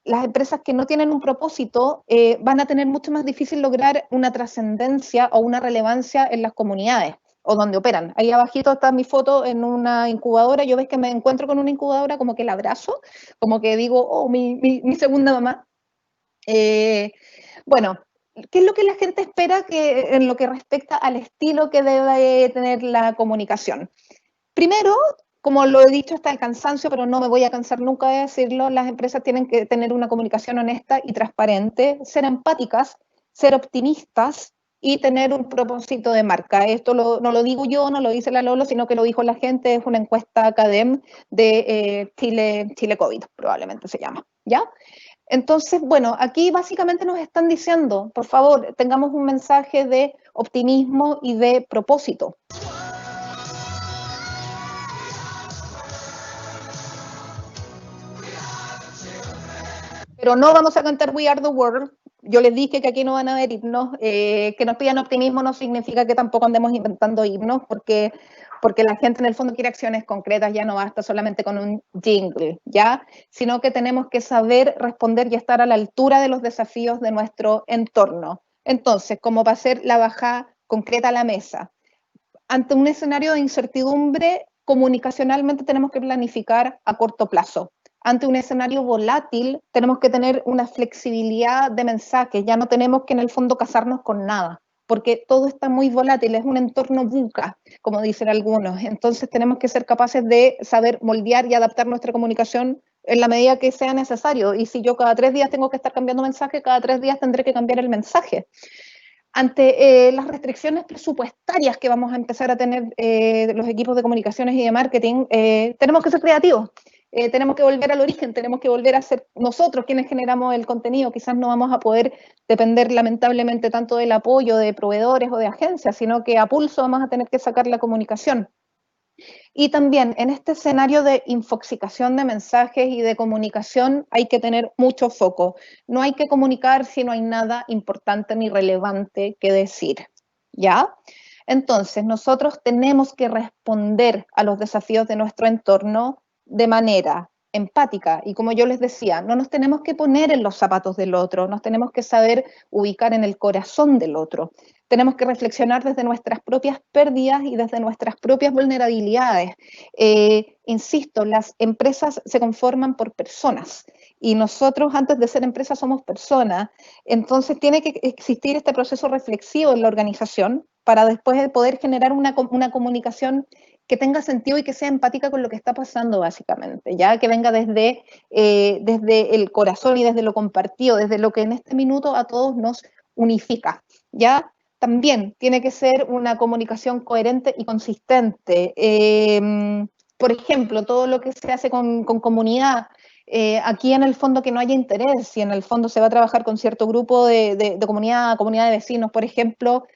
Las empresas que no tienen un propósito van a tener mucho más difícil lograr una trascendencia o una relevancia en las comunidades o donde operan. Ahí abajito está mi foto en una incubadora. Yo ves que me encuentro con una incubadora, como que la abrazo, como que digo, oh, mi segunda mamá. Bueno, ¿qué es lo que la gente espera que, en lo que respecta al estilo que debe tener la comunicación? Primero, como lo he dicho hasta el cansancio, pero no me voy a cansar nunca de decirlo, las empresas tienen que tener una comunicación honesta y transparente, ser empáticas, ser optimistas y tener un propósito de marca. Esto no lo digo yo, no lo dice la Lolo, sino que lo dijo la gente, es una encuesta Academ de Chile COVID, probablemente se llama, ¿ya? Entonces, bueno, aquí básicamente nos están diciendo, por favor, tengamos un mensaje de optimismo y de propósito. Pero no vamos a cantar We Are the World. Yo les dije que aquí no van a haber himnos. Que nos pidan optimismo no significa que tampoco andemos inventando himnos, porque la gente en el fondo quiere acciones concretas, ya no basta solamente con un jingle, ¿ya? Sino que tenemos que saber responder y estar a la altura de los desafíos de nuestro entorno. Entonces, como para hacer la bajada concreta a la mesa, ante un escenario de incertidumbre, comunicacionalmente tenemos que planificar a corto plazo. Ante un escenario volátil, tenemos que tener una flexibilidad de mensajes. Ya no tenemos que en el fondo casarnos con nada, porque todo está muy volátil, es un entorno VUCA, como dicen algunos. Entonces tenemos que ser capaces de saber moldear y adaptar nuestra comunicación en la medida que sea necesario. Y si yo cada 3 días tengo que estar cambiando mensaje, cada 3 días tendré que cambiar el mensaje. Ante las restricciones presupuestarias que vamos a empezar a tener los equipos de comunicaciones y de marketing, tenemos que ser creativos. Tenemos que volver al origen, tenemos que volver a ser nosotros quienes generamos el contenido. Quizás no vamos a poder depender lamentablemente tanto del apoyo de proveedores o de agencias, sino que a pulso vamos a tener que sacar la comunicación. Y también en este escenario de infoxicación de mensajes y de comunicación hay que tener mucho foco. No hay que comunicar si no hay nada importante ni relevante que decir, ¿ya? Entonces, nosotros tenemos que responder a los desafíos de nuestro entorno de manera empática, y como yo les decía, no nos tenemos que poner en los zapatos del otro, nos tenemos que saber ubicar en el corazón del otro. Tenemos que reflexionar desde nuestras propias pérdidas y desde nuestras propias vulnerabilidades. Insisto, las empresas se conforman por personas y nosotros antes de ser empresas somos personas, entonces tiene que existir este proceso reflexivo en la organización para después poder generar una comunicación que tenga sentido y que sea empática con lo que está pasando básicamente, ya que venga desde el corazón y desde lo compartido, desde lo que en este minuto a todos nos unifica, ¿ya? También tiene que ser una comunicación coherente y consistente. Por ejemplo, todo lo que se hace con comunidad, aquí en el fondo que no haya interés, si en el fondo se va a trabajar con cierto grupo de comunidad de vecinos, por ejemplo,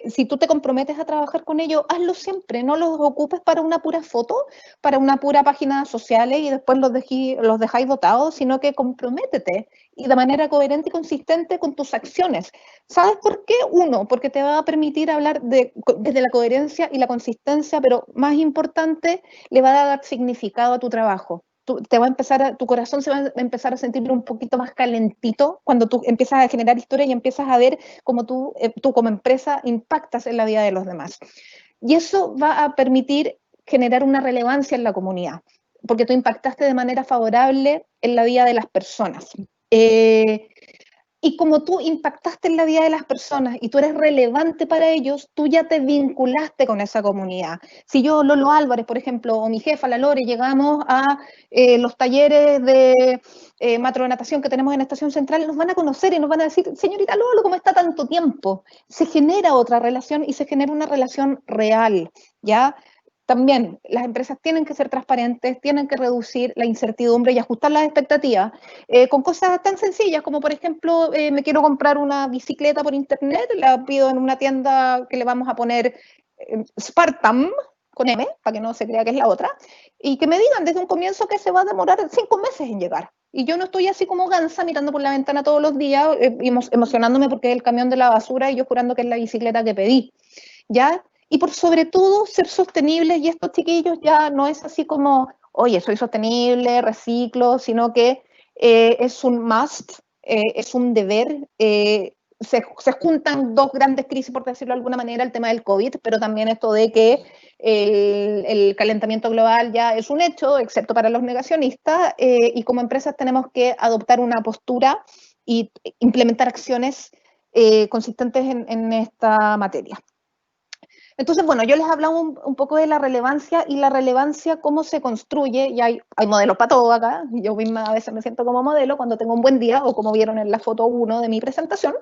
si tú te comprometes a trabajar con ellos, hazlo siempre, no los ocupes para una pura foto, para una pura página social y después los dejáis votados, sino que comprométete y de manera coherente y consistente con tus acciones. ¿Sabes por qué? Uno, porque te va a permitir hablar desde la coherencia y la consistencia, pero más importante, le va a dar significado a tu trabajo. Tu corazón se va a empezar a sentir un poquito más calentito cuando tú empiezas a generar historia y empiezas a ver cómo tú como empresa impactas en la vida de los demás. Y eso va a permitir generar una relevancia en la comunidad, porque tú impactaste de manera favorable en la vida de las personas. Y como tú impactaste en la vida de las personas y tú eres relevante para ellos, tú ya te vinculaste con esa comunidad. Si yo, Lolo Álvarez, por ejemplo, o mi jefa, la Lore, llegamos a los talleres de matronatación que tenemos en Estación Central, nos van a conocer y nos van a decir, señorita Lolo, ¿cómo está tanto tiempo? Se genera otra relación y se genera una relación real, ¿ya? También las empresas tienen que ser transparentes, tienen que reducir la incertidumbre y ajustar las expectativas con cosas tan sencillas como, por ejemplo, me quiero comprar una bicicleta por internet, la pido en una tienda que le vamos a poner Spartan, con M, para que no se crea que es la otra, y que me digan desde un comienzo que se va a demorar 5 meses en llegar. Y yo no estoy así como gansa mirando por la ventana todos los días, emocionándome porque es el camión de la basura y yo jurando que es la bicicleta que pedí, ¿ya? Y por sobre todo ser sostenibles, y estos chiquillos ya no es así como, oye, soy sostenible, reciclo, sino que es un must, es un deber. Se juntan dos grandes crisis, por decirlo de alguna manera, el tema del COVID, pero también esto de que el calentamiento global ya es un hecho, excepto para los negacionistas, y como empresas tenemos que adoptar una postura y implementar acciones consistentes en esta materia. Entonces, bueno, yo les he hablado un poco de la relevancia y la relevancia, cómo se construye, y hay modelos para todo acá, yo misma a veces me siento como modelo cuando tengo un buen día, o como vieron en la foto 1 de mi presentación.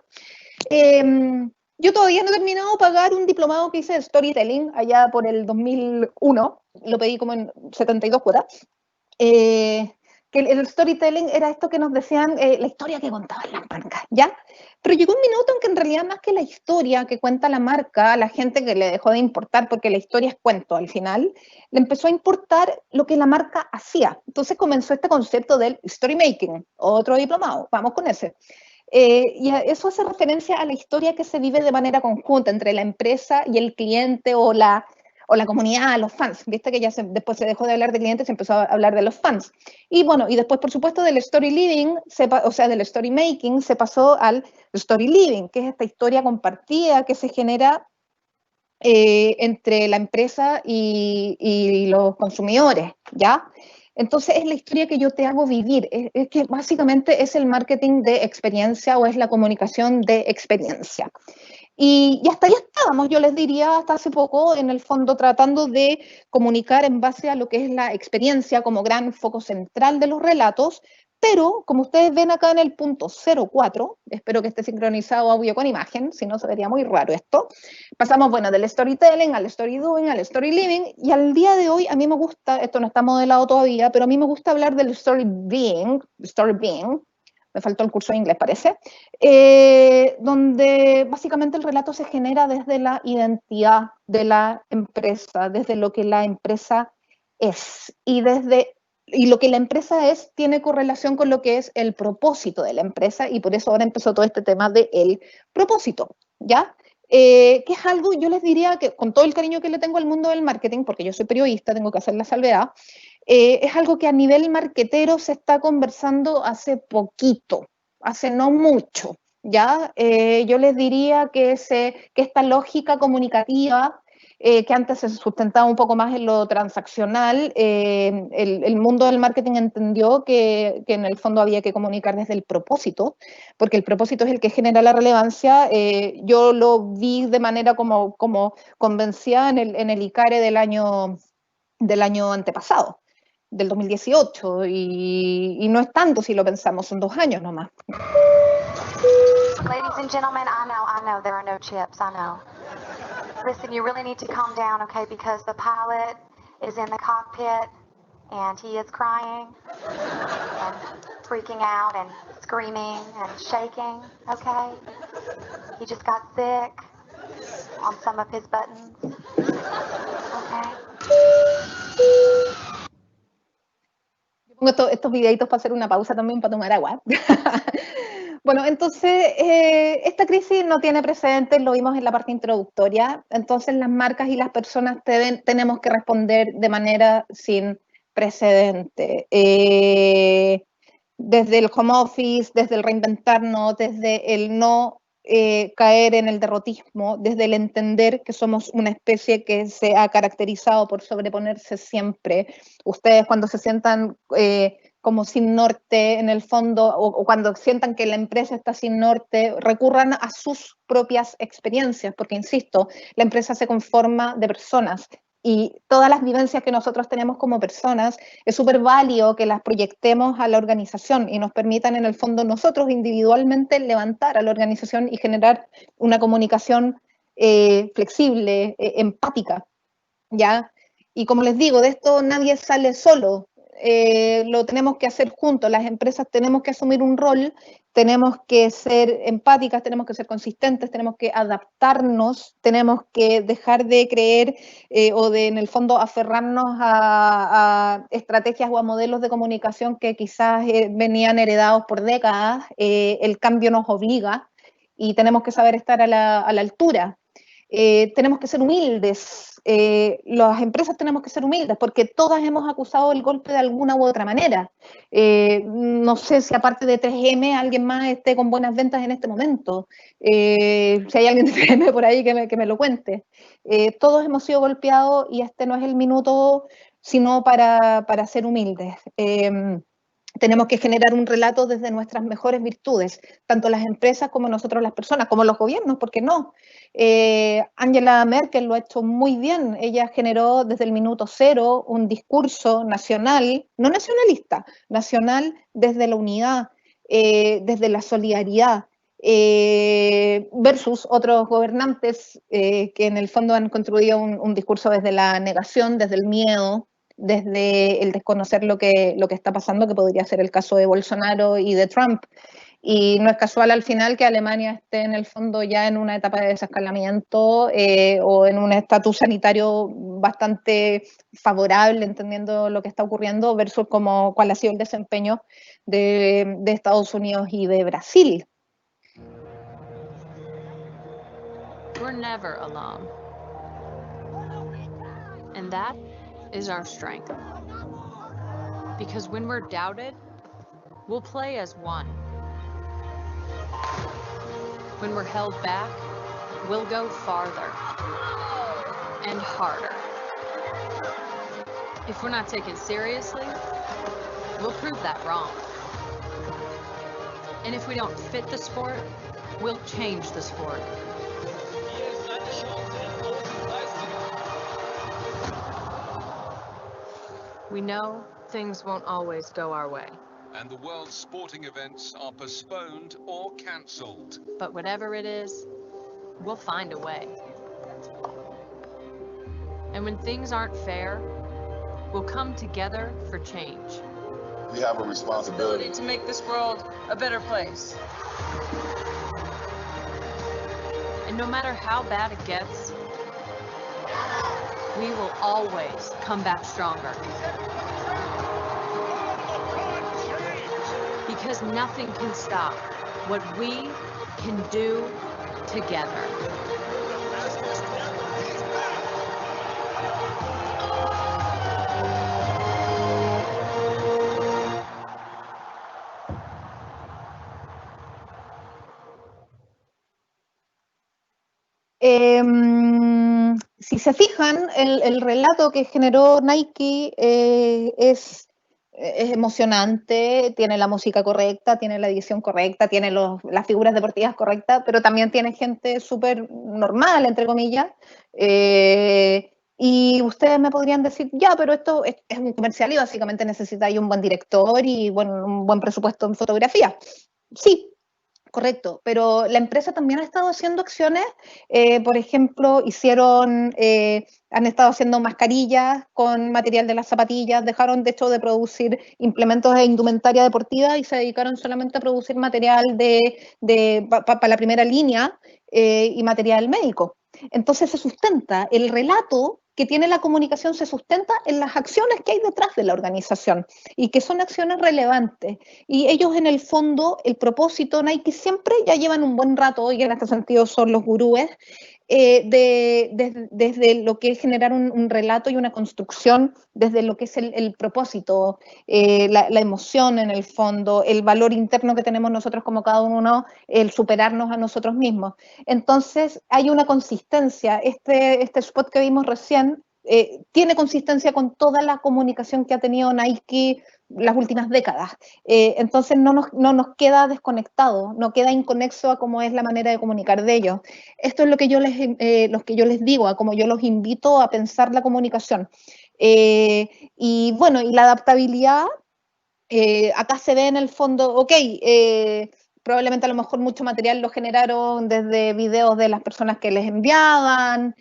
Yo todavía no he terminado de pagar un diplomado que hice de Storytelling allá por el 2001, lo pedí como en 72 cuotas, que el storytelling era esto que nos decían, la historia que contaban las marcas, ¿ya? Pero llegó un minuto en que en realidad más que la historia que cuenta la marca, a la gente que le dejó de importar, porque la historia es cuento al final, le empezó a importar lo que la marca hacía. Entonces comenzó este concepto del story making, otro diplomado, vamos con ese. Y eso hace referencia a la historia que se vive de manera conjunta entre la empresa y el cliente o la comunidad, los fans. Viste que ya después se dejó de hablar de clientes y se empezó a hablar de los fans. Y bueno, y después, por supuesto, del story living, o sea, del story making, se pasó al story living, que es esta historia compartida que se genera entre la empresa y los consumidores, ¿ya? Entonces es la historia que yo te hago vivir, es que básicamente es el marketing de experiencia o es la comunicación de experiencia. Y hasta ahí estábamos, yo les diría, hasta hace poco, en el fondo, tratando de comunicar en base a lo que es la experiencia como gran foco central de los relatos, pero como ustedes ven acá en el punto 04, espero que esté sincronizado audio con imagen, si no se vería muy raro esto, pasamos, bueno, del storytelling al story doing, al story living, y al día de hoy a mí me gusta, esto no está modelado todavía, pero a mí me gusta hablar del story being, me faltó el curso de inglés, parece, donde básicamente el relato se genera desde la identidad de la empresa, desde lo que la empresa es, y lo que la empresa es tiene correlación con lo que es el propósito de la empresa, y por eso ahora empezó todo este tema del propósito, ¿ya? que es algo, yo les diría que con todo el cariño que le tengo al mundo del marketing, porque yo soy periodista, tengo que hacer la salvedad, es algo que a nivel marketero se está conversando hace poquito, hace no mucho, ¿ya? Yo les diría que esta lógica comunicativa, que antes se sustentaba un poco más en lo transaccional, el mundo del marketing entendió que en el fondo había que comunicar desde el propósito, porque el propósito es el que genera la relevancia. Yo lo vi de manera como convencida en el ICARE del año antepasado, del 2018, y no es tanto si lo pensamos, son 2 años nomás. Ladies and gentlemen, I know there are no chips, I know. Listen, you really need to calm down, okay, because the pilot is in the cockpit and he is crying and freaking out and screaming and shaking, okay? He just got sick on some of his buttons, okay? Pongo estos videitos para hacer una pausa también, para tomar agua. Bueno, entonces, esta crisis no tiene precedentes, lo vimos en la parte introductoria, entonces las marcas y las personas tenemos que responder de manera sin precedente. Desde el home office, desde el reinventarnos, desde el no caer en el derrotismo, desde el entender que somos una especie que se ha caracterizado por sobreponerse siempre. Ustedes cuando se sientan como sin norte en el fondo, o cuando sientan que la empresa está sin norte, recurran a sus propias experiencias, porque insisto, la empresa se conforma de personas, y todas las vivencias que nosotros tenemos como personas, es súper válido que las proyectemos a la organización y nos permitan en el fondo nosotros individualmente levantar a la organización y generar una comunicación flexible, empática, ¿ya? Y como les digo, de esto nadie sale solo, lo tenemos que hacer juntos, las empresas tenemos que asumir un rol, tenemos que ser empáticas, tenemos que ser consistentes, tenemos que adaptarnos, tenemos que dejar de creer o de en el fondo aferrarnos a estrategias o a modelos de comunicación que quizás venían heredados por décadas. El cambio nos obliga y tenemos que saber estar a la altura. Tenemos que ser humildes, las empresas tenemos que ser humildes porque todas hemos acusado el golpe de alguna u otra manera. No sé si aparte de 3M alguien más esté con buenas ventas en este momento. Si hay alguien de 3M por ahí que me lo cuente. Todos hemos sido golpeados y este no es el minuto sino para ser humildes. Tenemos que generar un relato desde nuestras mejores virtudes, tanto las empresas como nosotros las personas, como los gobiernos, ¿por qué no? Angela Merkel lo ha hecho muy bien, ella generó desde el minuto cero un discurso nacional, no nacionalista, nacional desde la unidad, desde la solidaridad, versus otros gobernantes que en el fondo han construido un discurso desde la negación, desde el miedo, desde el desconocer lo que está pasando, que podría ser el caso de Bolsonaro y de Trump. Y no es casual al final que Alemania esté en el fondo ya en una etapa de desescalamiento o en un estatus sanitario bastante favorable, entendiendo lo que está ocurriendo, versus cuál ha sido el desempeño de Estados Unidos y de Brasil. We're never alone. And that is our strength. Because when we're doubted, we'll play as one. When we're held back, we'll go farther and harder. If we're not taken seriously, we'll prove that wrong. And if we don't fit the sport, we'll change the sport. We know things won't always go our way. And the world's sporting events are postponed or cancelled. But whatever it is, we'll find a way. And when things aren't fair, we'll come together for change. We have a responsibility to make this world a better place. And no matter how bad it gets, we will always come back stronger. Because nothing can stop what we can do together. Si se fijan, el relato que generó Nike es emocionante, tiene la música correcta, tiene la edición correcta, tiene las figuras deportivas correctas, pero también tiene gente súper normal, entre comillas. Y ustedes me podrían decir, ya, pero esto es un comercial y básicamente necesita ahí un buen director y bueno, un buen presupuesto en fotografía. Sí, correcto, pero la empresa también ha estado haciendo acciones, por ejemplo, han estado haciendo mascarillas con material de las zapatillas, dejaron de hecho de producir implementos de indumentaria deportiva y se dedicaron solamente a producir material para la primera línea y material médico. Entonces se sustenta el relato que tiene la comunicación, se sustenta en las acciones que hay detrás de la organización y que son acciones relevantes. Y ellos en el fondo, el propósito, Nike siempre ya llevan un buen rato, y en este sentido son los gurúes, desde lo que es generar un relato y una construcción, desde lo que es el propósito, la emoción en el fondo, el valor interno que tenemos nosotros como cada uno, el superarnos a nosotros mismos. Entonces hay una consistencia. Este spot que vimos recién tiene consistencia con toda la comunicación que ha tenido Nike las últimas décadas. Entonces no nos queda desconectado, no queda inconexo a cómo es la manera de comunicar de ellos. Esto es lo que yo les digo, a cómo yo los invito a pensar la comunicación. Y bueno, y la adaptabilidad, acá se ve en el fondo, ok, probablemente a lo mejor mucho material lo generaron desde videos de las personas que les enviaban,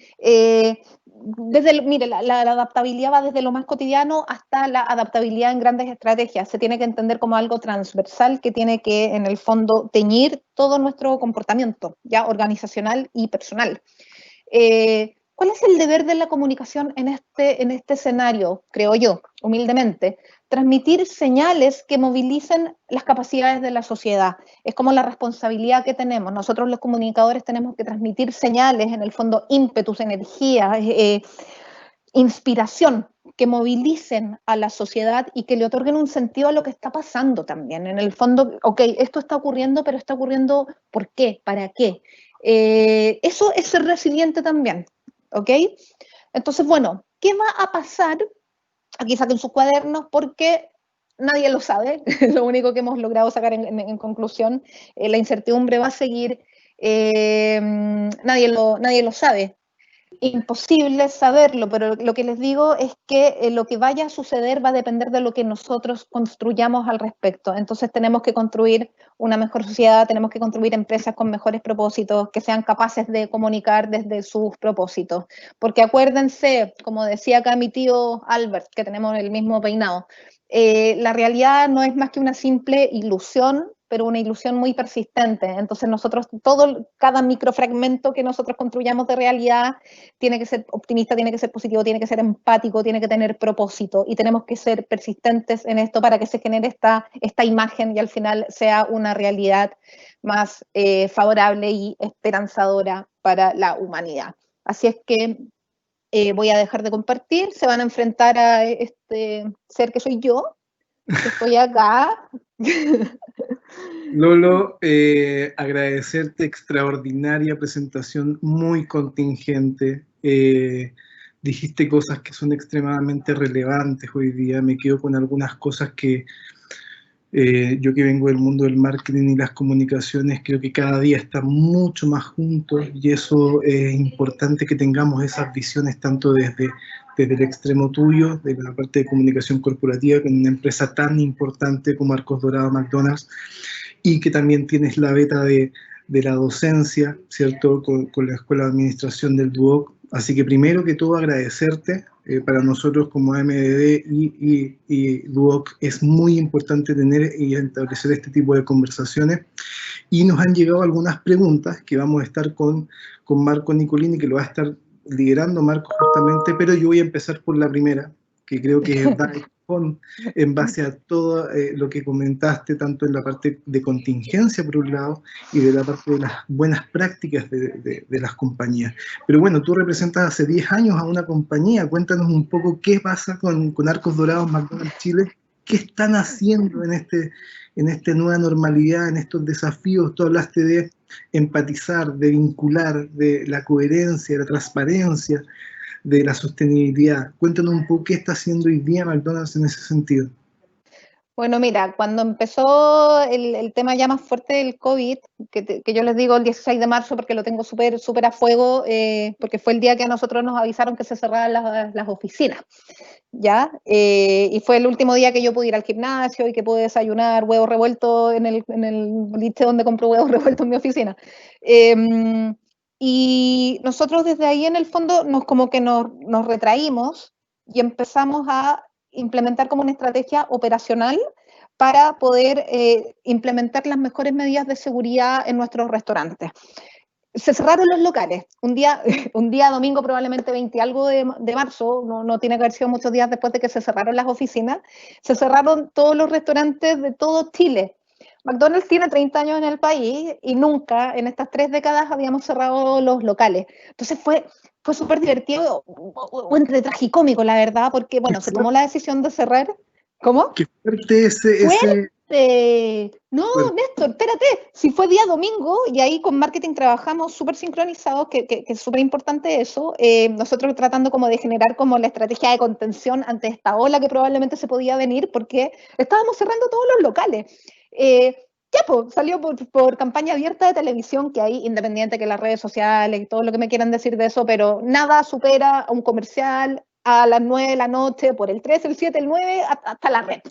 mire, la adaptabilidad va desde lo más cotidiano hasta la adaptabilidad en grandes estrategias. Se tiene que entender como algo transversal que tiene que, en el fondo, teñir todo nuestro comportamiento, ya organizacional y personal. ¿Cuál es el deber de la comunicación en este escenario, creo yo, humildemente? Transmitir señales que movilicen las capacidades de la sociedad. Es como la responsabilidad que tenemos. Nosotros los comunicadores tenemos que transmitir señales, en el fondo ímpetus, energía, inspiración, que movilicen a la sociedad y que le otorguen un sentido a lo que está pasando también. En el fondo, ok, esto está ocurriendo, pero está ocurriendo ¿por qué? ¿Para qué? Eso es ser resiliente también, ¿ok? Entonces, bueno, ¿qué va a pasar? Aquí saquen sus cuadernos porque nadie lo sabe, lo único que hemos logrado sacar en conclusión, la incertidumbre va a seguir, nadie lo sabe. Imposible saberlo, pero lo que les digo es que lo que vaya a suceder va a depender de lo que nosotros construyamos al respecto. Entonces tenemos que construir una mejor sociedad, tenemos que construir empresas con mejores propósitos, que sean capaces de comunicar desde sus propósitos. Porque acuérdense, como decía acá mi tío Albert, que tenemos el mismo peinado, la realidad no es más que una simple ilusión, pero una ilusión muy persistente. Entonces nosotros, cada microfragmento que nosotros construyamos de realidad tiene que ser optimista, tiene que ser positivo, tiene que ser empático, tiene que tener propósito, y tenemos que ser persistentes en esto para que se genere esta imagen y al final sea una realidad más favorable y esperanzadora para la humanidad. Así es que voy a dejar de compartir, se van a enfrentar a este ser que soy yo, que estoy acá. Lolo, agradecerte, extraordinaria presentación, muy contingente. Dijiste cosas que son extremadamente relevantes hoy día. Me quedo con algunas cosas que yo, que vengo del mundo del marketing y las comunicaciones, creo que cada día están mucho más juntos, y eso es importante, que tengamos esas visiones tanto desde el extremo tuyo, de la parte de comunicación corporativa, con una empresa tan importante como Arcos Dorados McDonald's, y que también tienes la beta de la docencia, ¿cierto?, con la Escuela de Administración del Duoc. Así que primero que todo agradecerte. Para nosotros como MDD y Duoc es muy importante tener y establecer este tipo de conversaciones. Y nos han llegado algunas preguntas que vamos a estar con Marco Nicolini, que lo va a estar liderando Marco justamente, pero yo voy a empezar por la primera, que creo que es en base a todo lo que comentaste, tanto en la parte de contingencia por un lado y de la parte de las buenas prácticas de las compañías. Pero bueno, tú representas hace 10 años a una compañía. Cuéntanos un poco qué pasa con Arcos Dorados McDonald's Chile, qué están haciendo en esta nueva normalidad, en estos desafíos. Tú hablaste de empatizar, de vincular, de la coherencia, de la transparencia, de la sostenibilidad. Cuéntanos un poco qué está haciendo hoy día McDonald's en ese sentido. Bueno, mira, cuando empezó el tema ya más fuerte del COVID, que yo les digo el 16 de marzo porque lo tengo súper a fuego, porque fue el día que a nosotros nos avisaron que se cerraban las oficinas, ¿ya? Y fue el último día que yo pude ir al gimnasio y que pude desayunar huevos revueltos en el boliche donde compro huevos revueltos en mi oficina. Y nosotros desde ahí en el fondo nos retraímos y empezamos a implementar como una estrategia operacional para poder implementar las mejores medidas de seguridad en nuestros restaurantes. Se cerraron los locales, un día domingo probablemente 20 algo de marzo, no tiene que haber sido muchos días después de que se cerraron las oficinas, se cerraron todos los restaurantes de todo Chile. McDonald's tiene 30 años en el país y nunca en estas 3 décadas habíamos cerrado los locales. Entonces fue súper divertido o entre tragicómico, la verdad, porque, bueno, se tomó la decisión de cerrar. ¿Cómo? Qué fuerte ese... No, fuerte. Néstor, espérate, si fue día domingo y ahí con marketing trabajamos súper sincronizados, que es súper importante eso, nosotros tratando como de generar como la estrategia de contención ante esta ola que probablemente se podía venir porque estábamos cerrando todos los locales. Ya, pues, salió por campaña abierta de televisión, que hay, independiente que las redes sociales y todo lo que me quieran decir de eso, pero nada supera a un comercial a las 9 de la noche, por el 3, el 7, el 9, hasta la red.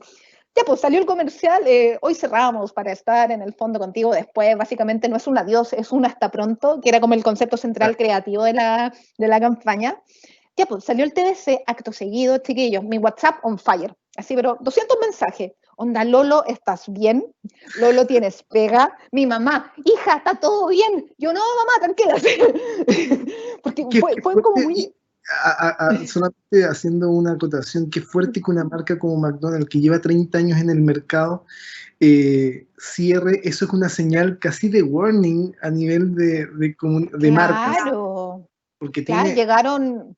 Ya, pues salió el comercial, hoy cerramos para estar en el fondo contigo después, básicamente no es un adiós, es un hasta pronto, que era como el concepto central creativo de la campaña. Ya, pues salió el TBC, acto seguido, chiquillos, mi WhatsApp on fire, así, pero 200 mensajes. Onda, Lolo, ¿estás bien? Lolo, ¿tienes pega? Mi mamá, hija, ¿está todo bien? Yo, no, mamá, tranquila. Porque fue como muy... solamente haciendo una acotación, qué fuerte que una marca como McDonald's, que lleva 30 años en el mercado, cierre, eso es una señal casi de warning a nivel de marcas. Claro. Porque claro, llegaron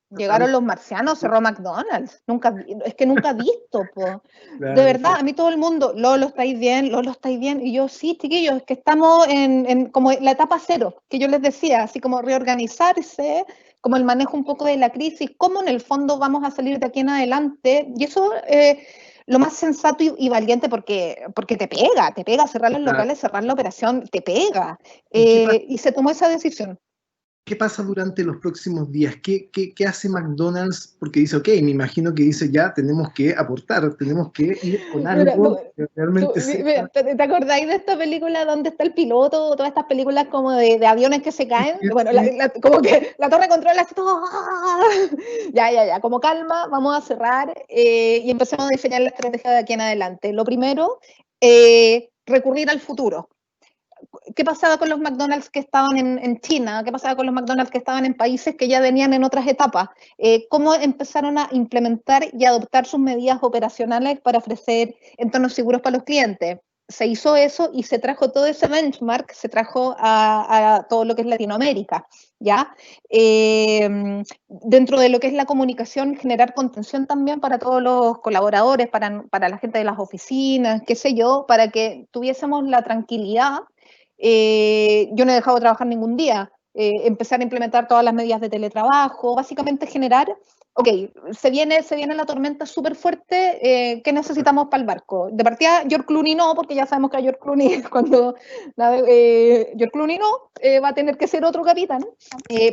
los marcianos, cerró McDonald's. Nunca he visto, po. Claro, de verdad, a mí todo el mundo, Lolo, ¿estáis bien? Lolo, ¿estáis bien? Y yo, sí, chiquillos, es que estamos en como la etapa cero, que yo les decía, así como reorganizarse, como el manejo un poco de la crisis, cómo en el fondo vamos a salir de aquí en adelante. Y eso lo más sensato y valiente porque te pega cerrar los locales, cerrar la operación, te pega. Y se tomó esa decisión. ¿Qué pasa durante los próximos días? ¿Qué hace McDonald's? Porque dice, ok, me imagino que dice, ya, tenemos que aportar, tenemos que ir con algo que realmente sea. ¿Te acordáis de esta película donde está el piloto? Todas estas películas como de aviones que se caen. Sí, bueno, como que la torre de control hace todo. Ya, como calma, vamos a cerrar y empecemos a diseñar la estrategia de aquí en adelante. Lo primero, recurrir al futuro. ¿Qué pasaba con los McDonald's que estaban en China? ¿Qué pasaba con los McDonald's que estaban en países que ya venían en otras etapas? ¿Cómo empezaron a implementar y adoptar sus medidas operacionales para ofrecer entornos seguros para los clientes? Se hizo eso y se trajo todo ese benchmark, se trajo a todo lo que es Latinoamérica, ¿ya? Dentro de lo que es la comunicación, generar contención también para todos los colaboradores, para la gente de las oficinas, qué sé yo, para que tuviésemos la tranquilidad. Yo no he dejado de trabajar ningún día, empezar a implementar todas las medidas de teletrabajo, básicamente generar, ok, se viene la tormenta súper fuerte, ¿qué necesitamos para el barco? De partida, George Clooney no, porque ya sabemos que a George Clooney, George Clooney no, va a tener que ser otro capitán,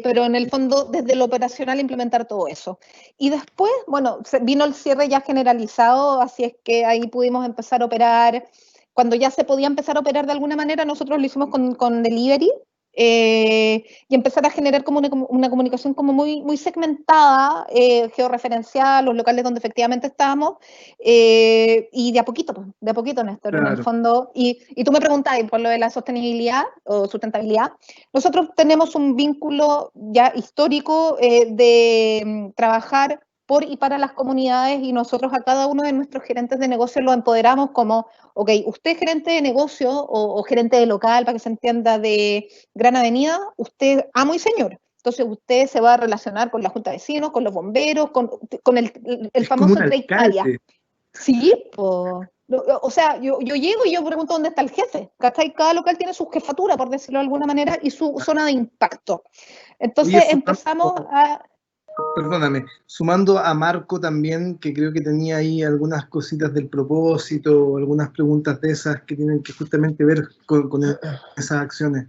pero en el fondo, desde lo operacional, implementar todo eso. Y después, bueno, vino el cierre ya generalizado, así es que ahí pudimos empezar a operar. Cuando ya se podía empezar a operar de alguna manera, nosotros lo hicimos con delivery y empezar a generar como una comunicación como muy segmentada, georreferencial, los locales donde efectivamente estábamos, y de a poquito, Néstor, claro. En el fondo. Y tú me preguntabas por lo de la sostenibilidad o sustentabilidad. Nosotros tenemos un vínculo ya histórico de trabajar por y para las comunidades, y nosotros a cada uno de nuestros gerentes de negocio lo empoderamos como, ok, usted es gerente de negocio o gerente de local, para que se entienda, de Gran Avenida, usted amo y señor. Entonces usted se va a relacionar con la junta de vecinos, con los bomberos, con el famoso trade area. Sí, po. O sea, yo llego y yo pregunto dónde está el jefe, ¿cachai? Cada local tiene su jefatura, por decirlo de alguna manera, y su zona de impacto. Entonces Oye, empezamos a... perdóname, sumando a Marco también, que creo que tenía ahí algunas cositas del propósito, algunas preguntas de esas que tienen que justamente ver con esas acciones.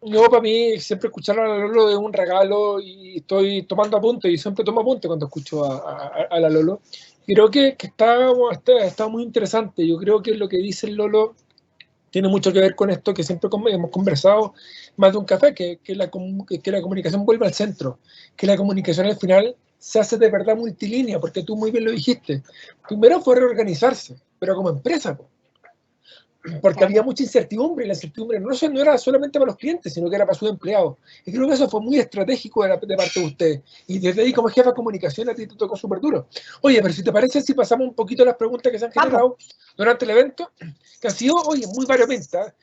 No, para mí siempre escuchar a la Lolo es un regalo y estoy tomando apuntes y siempre tomo apuntes cuando escucho a la Lolo. Y creo que está muy interesante. Yo creo que lo que dice el Lolo tiene mucho que ver con esto que siempre hemos conversado más de un café, que la comunicación vuelve al centro, que la comunicación al final se hace de verdad multilínea, porque tú muy bien lo dijiste. Primero fue reorganizarse, pero como empresa, porque había mucha incertidumbre, y la incertidumbre no era solamente para los clientes, sino que era para sus empleados. Y creo que eso fue muy estratégico de parte de ustedes. Y desde ahí, como jefa de comunicación, a ti te tocó súper duro. Oye, pero si te parece, si pasamos un poquito a las preguntas que se han generado durante el evento, que han sido, oye, muy variopintas.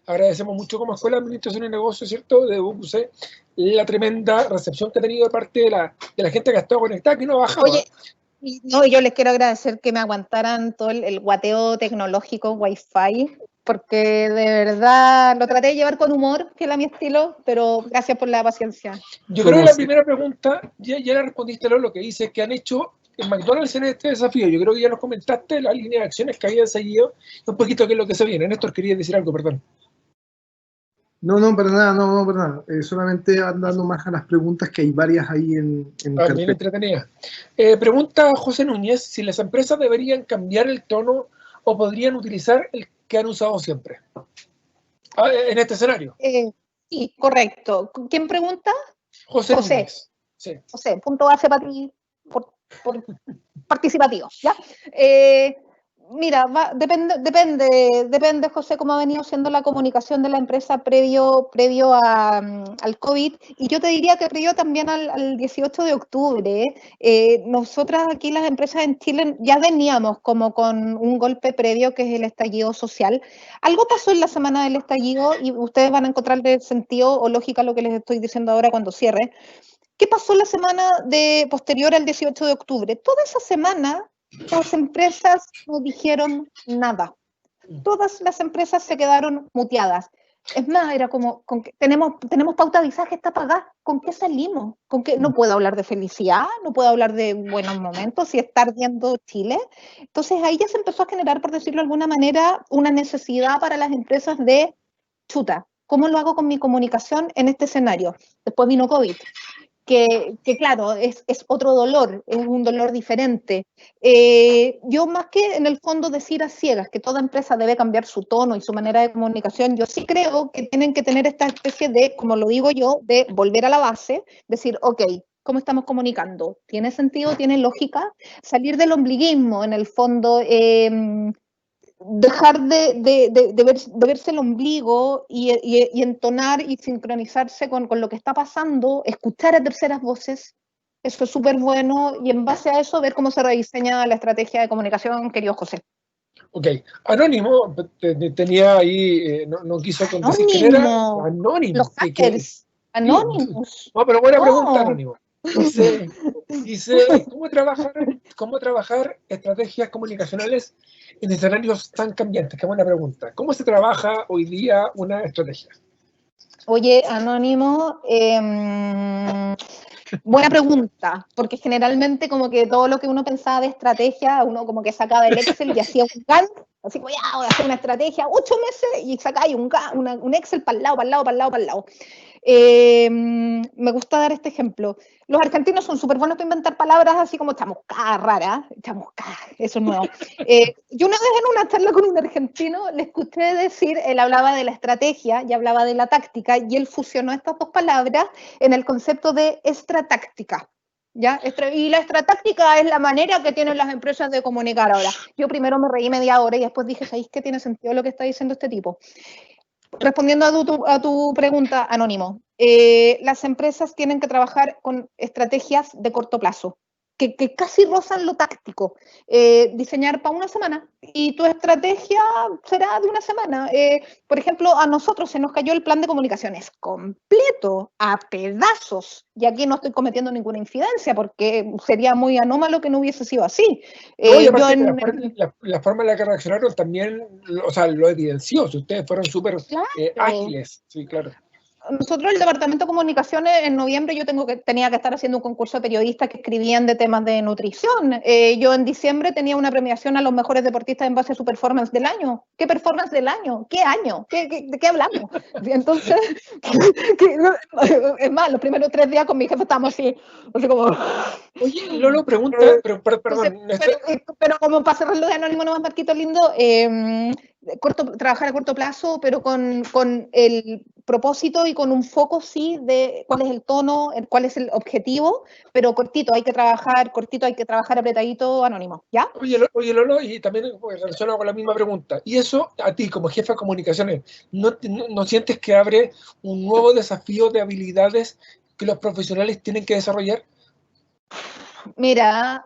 Agradecemos mucho como Escuela de Administración y Negocios, ¿cierto?, de UPC, la tremenda recepción que ha tenido de parte de la gente que ha estado conectada, que no ha bajado. Oye, no, yo les quiero agradecer que me aguantaran todo el guateo tecnológico, Wi-Fi, porque de verdad lo traté de llevar con humor, fiel a mi estilo, pero gracias por la paciencia. Yo creo que la primera pregunta, ya la respondiste, lo que dice que han hecho en McDonald's en este desafío. Yo creo que ya nos comentaste la línea de acciones que habían seguido, un poquito qué es lo que se viene. Néstor, quería decir algo, perdón. No, para nada, no, para nada. Solamente andando más a las preguntas, que hay varias ahí en bien entretenida. Pregunta José Núñez, si las empresas deberían cambiar el tono o podrían utilizar el que han usado siempre en este escenario. Sí, correcto. ¿Quién pregunta? José Núñez. Sí. José, punto base para ti, por participativo, ¿ya? Mira, depende, José, cómo ha venido siendo la comunicación de la empresa previo al COVID, y yo te diría que previo también al 18 de octubre. Nosotras aquí, las empresas en Chile, ya veníamos como con un golpe previo, que es el estallido social. Algo pasó en la semana del estallido, y ustedes van a encontrarle sentido o lógica a lo que les estoy diciendo ahora cuando cierre. ¿Qué pasó la semana posterior al 18 de octubre? Toda esa semana las empresas no dijeron nada. Todas las empresas se quedaron muteadas. Es más, era como, tenemos pauta de visaje, está pagada. ¿Con qué salimos? ¿Con qué? No puedo hablar de felicidad, no puedo hablar de buenos momentos, y estar viendo Chile. Entonces ahí ya se empezó a generar, por decirlo de alguna manera, una necesidad para las empresas de, chuta, ¿cómo lo hago con mi comunicación en este escenario? Después vino COVID. Que claro, es otro dolor, es un dolor diferente. Yo, más que en el fondo decir a ciegas que toda empresa debe cambiar su tono y su manera de comunicación, yo sí creo que tienen que tener esta especie de, como lo digo yo, de volver a la base, decir, ok, ¿cómo estamos comunicando? ¿Tiene sentido? ¿Tiene lógica? Salir del ombliguismo, en el fondo, dejar de verse el ombligo y entonar y sincronizarse con lo que está pasando, escuchar a terceras voces. Eso es súper bueno, y en base a eso ver cómo se rediseña la estrategia de comunicación, querido José. Ok, Anónimo tenía ahí, no quiso decir quién era. Anónimo. Los hackers. Anónimos. No, pero buena pregunta, Anónimo. Dice ¿cómo trabajar estrategias comunicacionales en escenarios tan cambiantes? Qué buena pregunta. ¿Cómo se trabaja hoy día una estrategia? Oye, Anónimo, buena pregunta, porque generalmente como que todo lo que uno pensaba de estrategia, uno como que sacaba el Excel y hacía un Gantt, así como ya, voy a hacer una estrategia, 8 meses, y sacáis un Excel para el lado. Me gusta dar este ejemplo. Los argentinos son súper buenos para inventar palabras así como chamuscada, rara, chamuscada, eso es nuevo. Yo una vez en una charla con un argentino le escuché decir, él hablaba de la estrategia y hablaba de la táctica, y él fusionó estas dos palabras en el concepto de estratáctica. ¿Ya? Y la estratáctica es la manera que tienen las empresas de comunicar ahora. Yo primero me reí media hora y después dije, ¿sabéis qué tiene sentido lo que está diciendo este tipo? Respondiendo a tu pregunta, Anónimo, las empresas tienen que trabajar con estrategias de corto plazo. que casi rozan lo táctico. Diseñar para una semana y tu estrategia será de una semana. Por ejemplo, a nosotros se nos cayó el plan de comunicaciones completo, a pedazos. Y aquí no estoy cometiendo ninguna infidencia porque sería muy anómalo que no hubiese sido así. Oye, aparte que la forma en la que reaccionaron también, o sea, lo evidenció. Si ustedes fueron súper ágiles, sí, claro. Nosotros, el Departamento de Comunicaciones, en noviembre yo tenía que estar haciendo un concurso de periodistas que escribían de temas de nutrición. Yo en diciembre tenía una premiación a los mejores deportistas en base a su performance del año. ¿Qué performance del año? ¿Qué año? ¿De qué hablamos? Entonces, es más, los primeros 3 días con mi jefe estábamos así como... Oye, Lolo pregunta, perdón. Pero como para cerrarlo de anónimo nomás, Marquito lindo, trabajar a corto plazo, pero con el propósito y con un foco, sí, de cuál es el tono, cuál es el objetivo, pero cortito, hay que trabajar apretadito, anónimo, ¿ya? Oye, Lolo, y también relacionado con la misma pregunta, y eso a ti como jefa de comunicaciones, ¿no sientes que abre un nuevo desafío de habilidades que los profesionales tienen que desarrollar? Mira,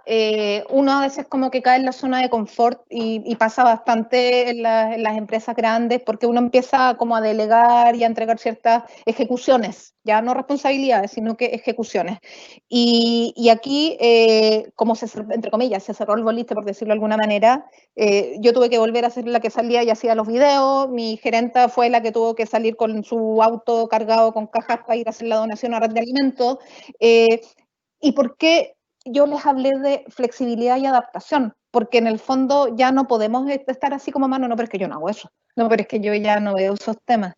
uno a veces como que cae en la zona de confort y pasa bastante en las empresas grandes porque uno empieza como a delegar y a entregar ciertas ejecuciones, ya no responsabilidades, sino que ejecuciones. Y aquí, como entre comillas, se cerró el boliche, por decirlo de alguna manera, yo tuve que volver a ser la que salía y hacía los videos, mi gerenta fue la que tuvo que salir con su auto cargado con cajas para ir a hacer la donación a red de alimentos. ¿Y por qué yo les hablé de flexibilidad y adaptación? Porque en el fondo ya no podemos estar así como mano, no, pero es que yo no hago eso, no, pero es que yo ya no veo esos temas.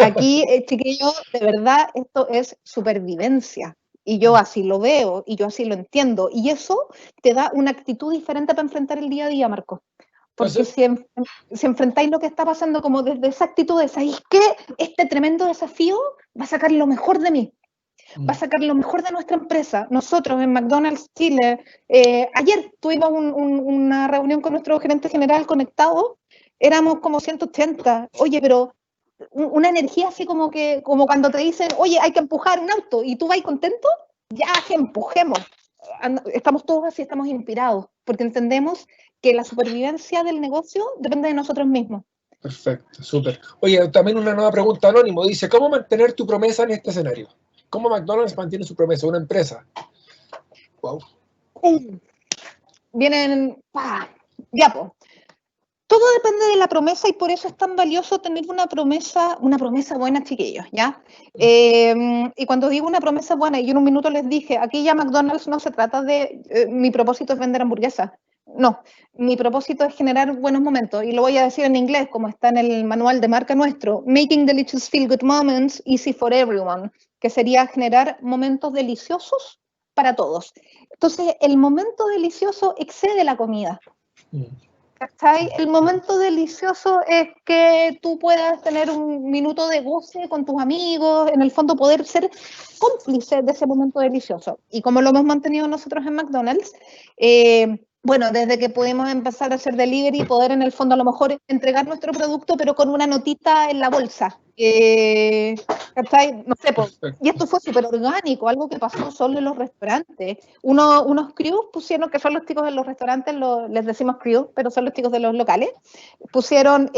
Aquí, chiquillos, de verdad, esto es supervivencia. Y yo así lo veo, y yo así lo entiendo. Y eso te da una actitud diferente para enfrentar el día a día, Marco. Porque si enfrentáis lo que está pasando como desde esa actitud de, ¿sabéis qué? Este tremendo desafío va a sacar lo mejor de mí. Va a sacar lo mejor de nuestra empresa. Nosotros en McDonald's Chile, ayer tuvimos una reunión con nuestro gerente general conectado, éramos como 180. Oye, pero una energía así como cuando te dicen, oye, hay que empujar un auto y tú vas contento, ya que empujemos. Estamos todos así, estamos inspirados, porque entendemos que la supervivencia del negocio depende de nosotros mismos. Perfecto, súper. Oye, también una nueva pregunta anónimo, dice, ¿cómo mantener tu promesa en este escenario? ¿Cómo McDonald's mantiene su promesa? Una empresa. Wow. Vienen, ya, pues. Todo depende de la promesa y por eso es tan valioso tener una promesa buena, chiquillos, ¿ya? Y cuando digo una promesa buena, y yo en un minuto les dije, aquí ya McDonald's no se trata de, mi propósito es vender hamburguesas. No, mi propósito es generar buenos momentos, y lo voy a decir en inglés, como está en el manual de marca nuestro, Making Delicious Feel Good Moments Easy for Everyone, que sería generar momentos deliciosos para todos. Entonces, el momento delicioso excede la comida. ¿Cachai? El momento delicioso es que tú puedas tener un minuto de goce con tus amigos, en el fondo poder ser cómplice de ese momento delicioso. Y como lo hemos mantenido nosotros en McDonald's, bueno, desde que pudimos empezar a hacer delivery, poder en el fondo a lo mejor entregar nuestro producto, pero con una notita en la bolsa. ¿Cachai? No sé, y esto fue súper orgánico, algo que pasó solo en los restaurantes. Unos crews pusieron, que son los chicos de los restaurantes, les decimos crews, pero son los chicos de los locales, pusieron,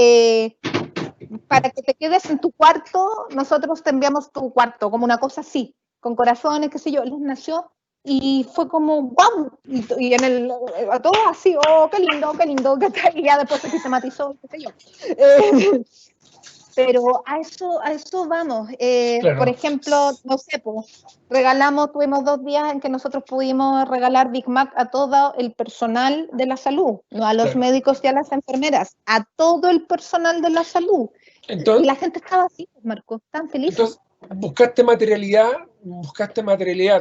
para que te quedes en tu cuarto, nosotros te enviamos tu cuarto, como una cosa así, con corazones, qué sé yo, les nació. Y fue como, ¡wow! Y a todos así, ¡oh, qué lindo! Y ya después se sistematizó, qué sé yo. Pero a eso vamos. Claro. Por ejemplo, no sé, tuvimos 2 días en que nosotros pudimos regalar Big Mac a todo el personal de la salud, no a los médicos y a las enfermeras, a todo el personal de la salud. Entonces, y la gente estaba así, Marco, tan feliz. Entonces, buscaste materialidad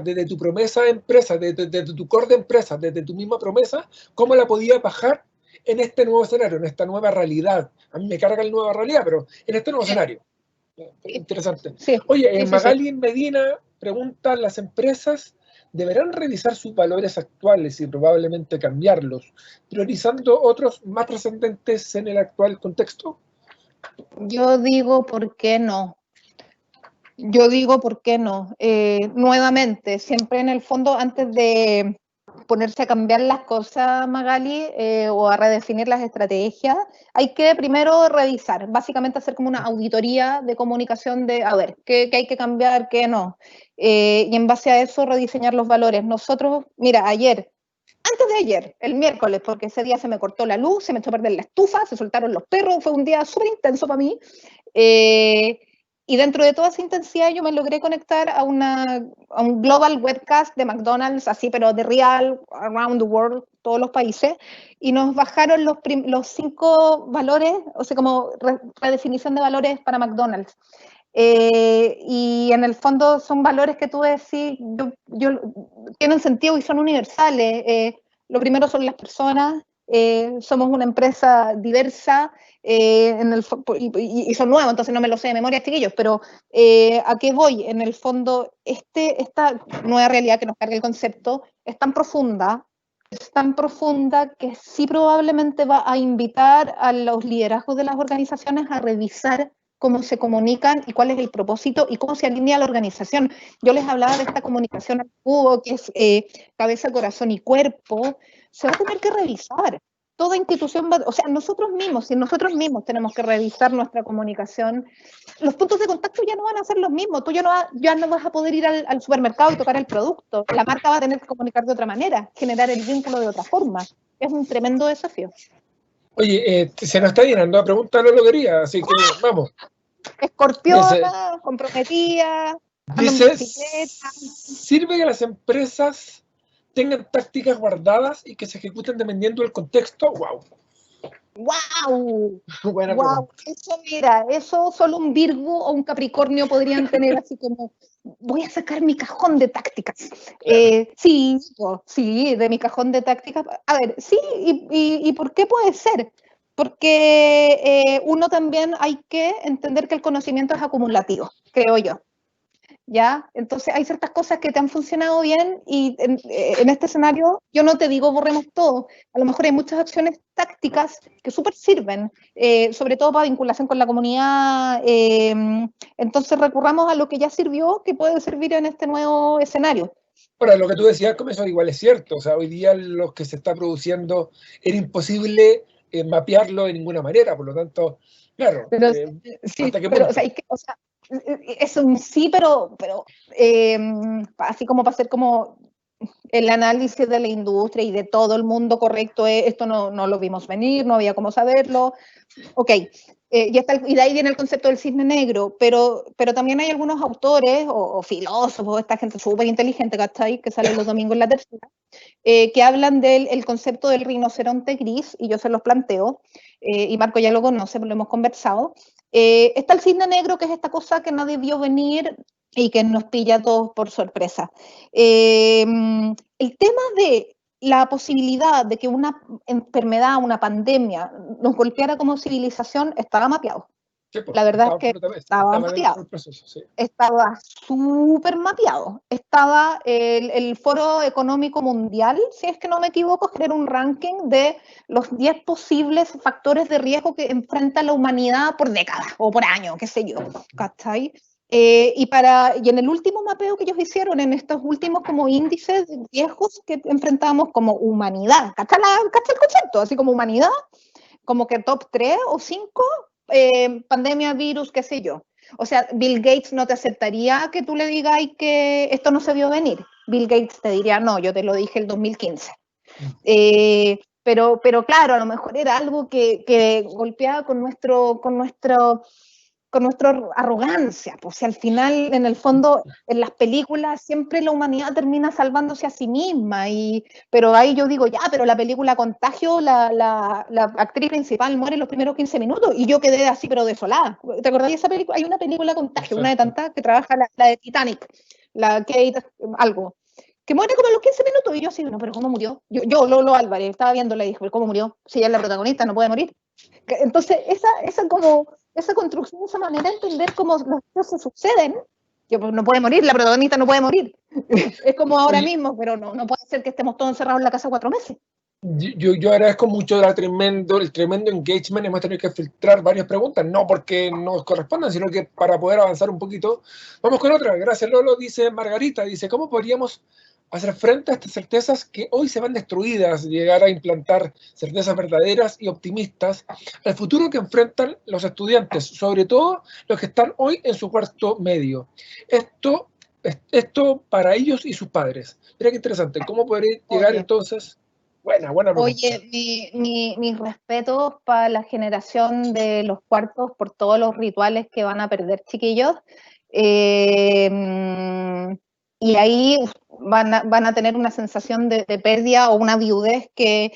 desde tu promesa de empresa, desde tu core de empresa, desde tu misma promesa, ¿cómo la podías bajar en este nuevo escenario, en esta nueva realidad? A mí me carga la nueva realidad, pero en este nuevo escenario. Interesante. Sí. Oye, Magali Medina pregunta, ¿las empresas deberán revisar sus valores actuales y probablemente cambiarlos, priorizando otros más trascendentes en el actual contexto? Yo digo, ¿por qué no? Nuevamente, siempre en el fondo, antes de ponerse a cambiar las cosas, Magali, o a redefinir las estrategias, hay que primero revisar, básicamente hacer como una auditoría de comunicación de, a ver, qué hay que cambiar, qué no. Y en base a eso rediseñar los valores. Nosotros, mira, antes de ayer, el miércoles, porque ese día se me cortó la luz, se me echó a perder la estufa, se soltaron los perros, fue un día súper intenso para mí. Y dentro de toda esa intensidad yo me logré conectar a un global webcast de McDonald's, así, pero de real, around the world, todos los países, y nos bajaron los 5 valores, o sea, como redefinición de valores para McDonald's. Y en el fondo son valores que tú decís, tienen sentido y son universales. Lo primero son las personas, somos una empresa diversa, y son nuevos, entonces no me lo sé de memoria, chiquillos, pero ¿a qué voy? En el fondo, esta nueva realidad que nos carga el concepto es tan profunda que sí probablemente va a invitar a los liderazgos de las organizaciones a revisar cómo se comunican y cuál es el propósito y cómo se alinea la organización. Yo les hablaba de esta comunicación al cubo, que es cabeza, corazón y cuerpo. Se va a tener que revisar. Toda institución o sea, nosotros mismos tenemos que revisar nuestra comunicación. Los puntos de contacto ya no van a ser los mismos. Tú ya no vas a poder ir al supermercado y tocar el producto. La marca va a tener que comunicar de otra manera, generar el vínculo de otra forma. Es un tremendo desafío. Oye, se nos está llenando la pregunta, no lo quería, así que vamos. Escorpiona, comprometida, dice, ¿sirve que las empresas tengan tácticas guardadas y que se ejecuten dependiendo del contexto? ¡Wow! ¡Wow! ¡Wow! Eso, mira, eso solo un Virgo o un Capricornio podrían tener así como, voy a sacar mi cajón de tácticas. Sí, de mi cajón de tácticas. A ver, sí, ¿y por qué puede ser? Porque uno también hay que entender que el conocimiento es acumulativo, creo yo. ¿Ya? Entonces hay ciertas cosas que te han funcionado bien y en este escenario yo no te digo borremos todo, a lo mejor hay muchas acciones tácticas que súper sirven, sobre todo para vinculación con la comunidad, entonces recurramos a lo que ya sirvió, que puede servir en este nuevo escenario. Ahora, lo que tú decías, Comenzó, igual es cierto, o sea, hoy día lo que se está produciendo era imposible mapearlo de ninguna manera, por lo tanto, claro, pero, sí, ¿hasta qué punto? O sea, es un sí, pero así como para hacer como el análisis de la industria y de todo el mundo correcto, esto no lo vimos venir, no había cómo saberlo, ok, y de ahí viene el concepto del cisne negro, pero también hay algunos autores o filósofos, esta gente súper inteligente, ¿cachai? Que salen los domingos en la tercera, que hablan del concepto del rinoceronte gris, y yo se los planteo, y Marco ya lo conoce, lo hemos conversado. Está el cisne negro, que es esta cosa que nadie vio venir y que nos pilla a todos por sorpresa. El tema de la posibilidad de que una enfermedad, una pandemia, nos golpeara como civilización estaba mapeado. Sí, pues, la verdad es que estaba mapeado. Proceso, sí. Estaba súper mapeado. Estaba el Foro Económico Mundial, si es que no me equivoco, genera un ranking de los 10 posibles factores de riesgo que enfrenta la humanidad por décadas o por años, qué sé yo, ¿cachai? Y en el último mapeo que ellos hicieron, en estos últimos como índices de riesgos que enfrentamos como humanidad, ¿cachai el concepto? Así como humanidad, como que top 3 o 5, pandemia, virus, qué sé yo. O sea, Bill Gates no te aceptaría que tú le digas que esto no se vio venir. Bill Gates te diría, no, yo te lo dije el 2015. Pero claro, a lo mejor era algo que golpeaba con nuestra arrogancia, pues si al final, en el fondo, en las películas siempre la humanidad termina salvándose a sí misma, pero ahí yo digo, ya, pero la película Contagio, la actriz principal muere en los primeros 15 minutos, y yo quedé así, pero desolada. ¿Te acordás de esa película? Hay una película Contagio, una de tantas, que trabaja la de Titanic, la Kate algo, que muere como a los 15 minutos, y yo así, no, pero ¿cómo murió? Yo Lolo Álvarez, estaba viéndola y dije, ¿pero cómo murió? Si ella es la protagonista, no puede morir. Entonces, esa construcción, esa manera de entender cómo las cosas suceden, que no puede morir, la protagonista no puede morir. Es como ahora mismo, pero no puede ser que estemos todos encerrados en la casa 4 meses. Yo agradezco mucho el tremendo engagement. Hemos tenido que filtrar varias preguntas, no porque nos correspondan, sino que para poder avanzar un poquito. Vamos con otra. Gracias, Lolo. Dice Margarita, dice, ¿cómo podríamos hacer frente a estas certezas que hoy se van destruidas, llegar a implantar certezas verdaderas y optimistas al futuro que enfrentan los estudiantes, sobre todo los que están hoy en su cuarto medio. Esto para ellos y sus padres. Mira qué interesante, ¿cómo podría llegar entonces? Buena pregunta. Oye, mis respetos para la generación de los cuartos por todos los rituales que van a perder, chiquillos. Y ahí van a tener una sensación de pérdida o una viudez que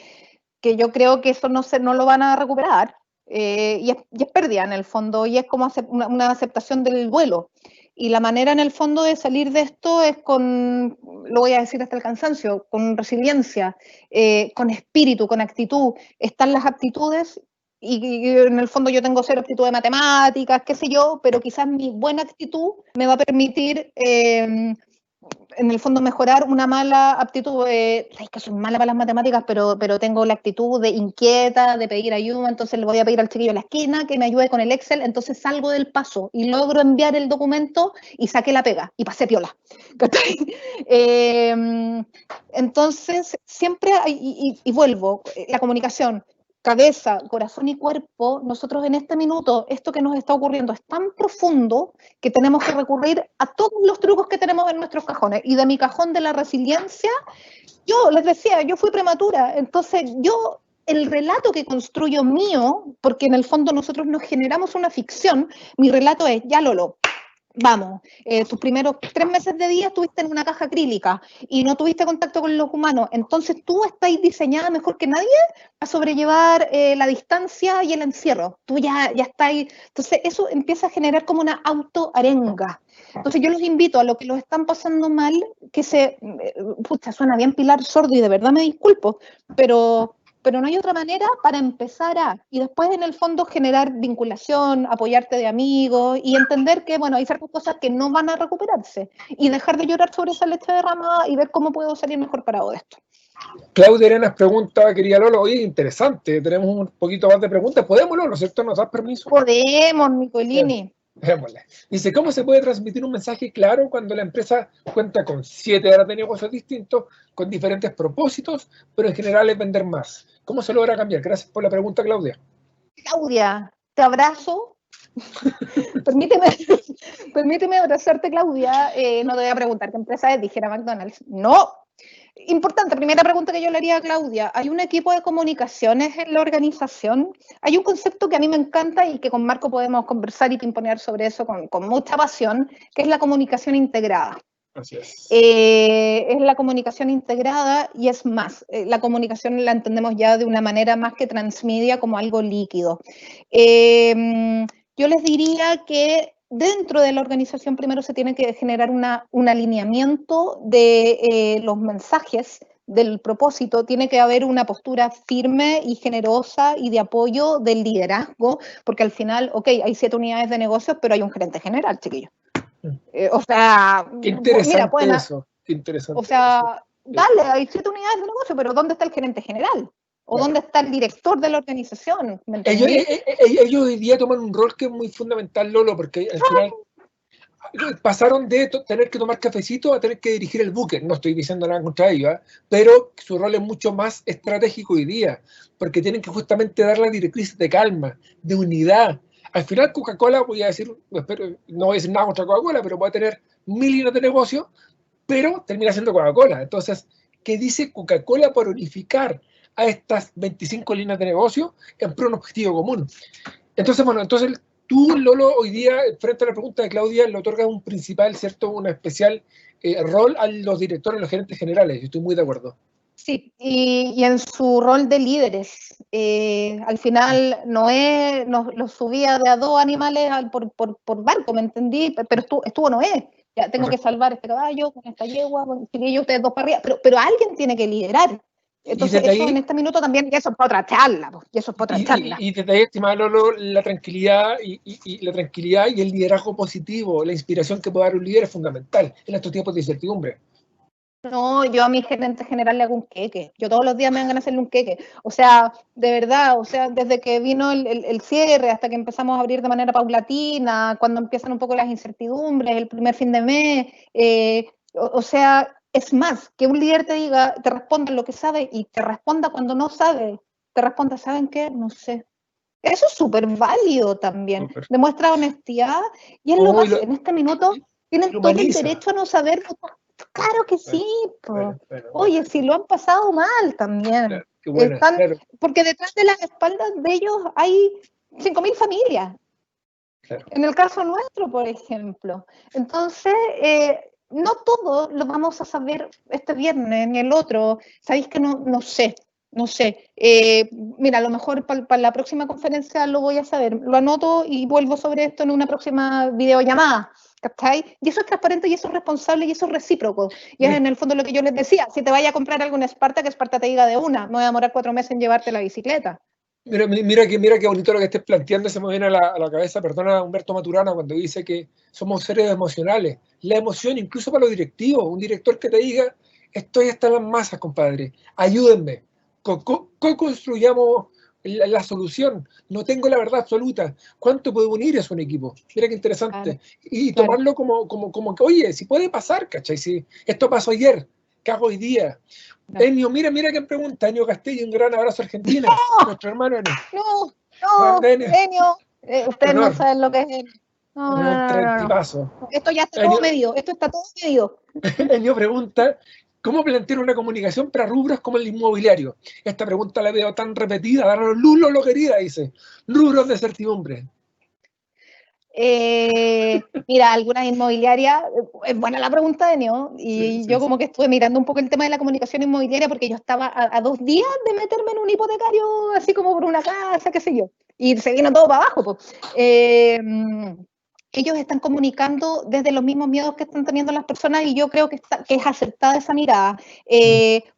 yo creo que eso no lo van a recuperar. Y es pérdida en el fondo, y es como una aceptación del duelo. Y la manera en el fondo de salir de esto es con, lo voy a decir hasta el cansancio, con resiliencia, con espíritu, con actitud. Están las aptitudes y en el fondo yo tengo cero aptitud de matemáticas, qué sé yo, pero quizás mi buena actitud me va a permitir en el fondo mejorar una mala aptitud. Es que soy mala para las matemáticas, pero tengo la actitud de inquieta, de pedir ayuda, entonces le voy a pedir al chiquillo de la esquina que me ayude con el Excel, entonces salgo del paso y logro enviar el documento y saqué la pega y pasé piola. Entonces, siempre, y vuelvo, la comunicación, cabeza, corazón y cuerpo, nosotros en este minuto, esto que nos está ocurriendo es tan profundo que tenemos que recurrir a todos los trucos que tenemos en nuestros cajones. Y de mi cajón de la resiliencia, yo les decía, yo fui prematura, entonces yo, el relato que construyo mío, porque en el fondo nosotros nos generamos una ficción, mi relato es, ya Lolo, vamos, tus primeros 3 meses de día estuviste en una caja acrílica y no tuviste contacto con los humanos, entonces tú estás diseñada mejor que nadie a sobrellevar la distancia y el encierro, tú ya estás ahí, entonces eso empieza a generar como una autoarenga. Entonces yo los invito a los que los están pasando mal, que suena bien Pilar Sordo y de verdad me disculpo, pero no hay otra manera para empezar y después en el fondo generar vinculación, apoyarte de amigos y entender que, bueno, hay ciertas cosas que no van a recuperarse y dejar de llorar sobre esa leche derramada y ver cómo puedo salir mejor parado de esto. Claudia Arenas pregunta, querida Lolo, oye, interesante, tenemos un poquito más de preguntas, ¿podemos, Lolo, cierto? ¿Nos das permiso? Podemos, Nicolini. Dice, ¿cómo se puede transmitir un mensaje claro cuando la empresa cuenta con 7 áreas de negocios distintos, con diferentes propósitos, pero en general es vender más? ¿Cómo se logra cambiar? Gracias por la pregunta, Claudia. Claudia, te abrazo. Permíteme abrazarte, Claudia. No te voy a preguntar qué empresa es, dijera McDonald's. No. Importante, primera pregunta que yo le haría a Claudia. ¿Hay un equipo de comunicaciones en la organización? Hay un concepto que a mí me encanta y que con Marco podemos conversar y pimponear sobre eso con mucha pasión, que es la comunicación integrada. Así es. Es la comunicación integrada y es más, la comunicación la entendemos ya de una manera más que transmedia como algo líquido. Yo les diría que dentro de la organización primero se tiene que generar un alineamiento de los mensajes del propósito, tiene que haber una postura firme y generosa y de apoyo del liderazgo, porque al final, ok, hay 7 unidades de negocios, pero hay un gerente general, chiquillo. O sea, qué interesante mira, eso, qué interesante. O sea, dale, hay 7 unidades de negocio, pero ¿dónde está el gerente general? ¿O dónde está el director de la organización? Ellos hoy día toman un rol que es muy fundamental, Lolo, porque al final pasaron de tener que tomar cafecito a tener que dirigir el buque. No estoy diciendo nada contra ellos, pero su rol es mucho más estratégico hoy día, porque tienen que justamente dar la directriz de calma, de unidad. Al final Coca-Cola, no voy a decir nada contra Coca-Cola, pero va a tener 1000 líneas de negocio, pero termina siendo Coca-Cola. Entonces, ¿qué dice Coca-Cola para unificar a estas 25 líneas de negocio en pro de un objetivo común? Entonces, bueno, tú, Lolo, hoy día, frente a la pregunta de Claudia, le otorgas un principal, ¿cierto? Un especial rol a los directores, a los gerentes generales. Yo estoy muy de acuerdo. Sí, y en su rol de líderes. Al final Noé los subía de a 2 animales por barco, ¿me entendí? Pero estuvo Noé. Ya tengo que salvar este caballo con esta yegua, con chiquillo, ustedes 2 para arriba. Pero alguien tiene que liderar. Entonces, eso en este minuto también, y eso es para otra charla. Y desde ahí, estimada Lolo, la tranquilidad y el liderazgo positivo, la inspiración que puede dar un líder es fundamental en estos tiempos de incertidumbre. No, yo a mi gerente general le hago un queque. Yo todos los días me dan ganas de hacerle un queque. O sea, de verdad, desde que vino el cierre hasta que empezamos a abrir de manera paulatina, cuando empiezan un poco las incertidumbres, el primer fin de mes, Es más, que un líder te diga, te responda lo que sabe y te responda cuando no sabe, te responda, ¿saben qué? No sé. Eso es súper válido también. Súper. Demuestra honestidad y él lo Oh, y hace. En este minuto tienen lo todo el humaniza. derecho a no saber. Claro que sí. Bueno, Oye, si lo han pasado mal también. claro, qué buena, claro. Porque detrás de las espaldas de ellos hay 5.000 familias. Claro. En el caso nuestro, por ejemplo. Entonces, no todo lo vamos a saber este viernes ni el otro. Sabéis que no sé. No sé. Mira, a lo mejor para la próxima conferencia lo voy a saber. Lo anoto y vuelvo sobre esto en una próxima videollamada. ¿Cachai? Y eso es transparente y eso es responsable y eso es recíproco. Y es en el fondo lo que yo les decía. Si te vaya a comprar algo en Esparta, que Esparta te diga de una. Me voy a demorar 4 meses en llevarte la bicicleta. Mira qué bonito lo que estés planteando, se me viene a la cabeza, perdona Humberto Maturana, cuando dice que somos seres emocionales. La emoción, incluso para los directivos, un director que te diga, estoy hasta las masas, compadre, ayúdenme, co-construyamos la solución, no tengo la verdad absoluta, ¿cuánto puede unir eso un equipo? Mira qué interesante. Y tomarlo como que, oye, si puede pasar, ¿cachai? Si esto pasó ayer, ¿qué hago hoy día? Enio, mira quién pregunta, Enio Castillo, un gran abrazo a Argentina, nuestro hermano Enio. Enio, ustedes no saben lo que es Enio. No. Esto ya está todo medido, esto está todo medido. Enio pregunta, ¿cómo plantear una comunicación para rubros como el inmobiliario? Esta pregunta la veo tan repetida, Darlo Lulo lo quería, dice, rubros de certidumbre. Mira, algunas inmobiliarias, es buena la pregunta de Enio, y yo como que estuve mirando un poco el tema de la comunicación inmobiliaria porque yo estaba a 2 días de meterme en un hipotecario, así como por una casa, qué sé yo, y se vino todo para abajo. Ellos están comunicando desde los mismos miedos que están teniendo las personas y yo creo que es acertada esa mirada.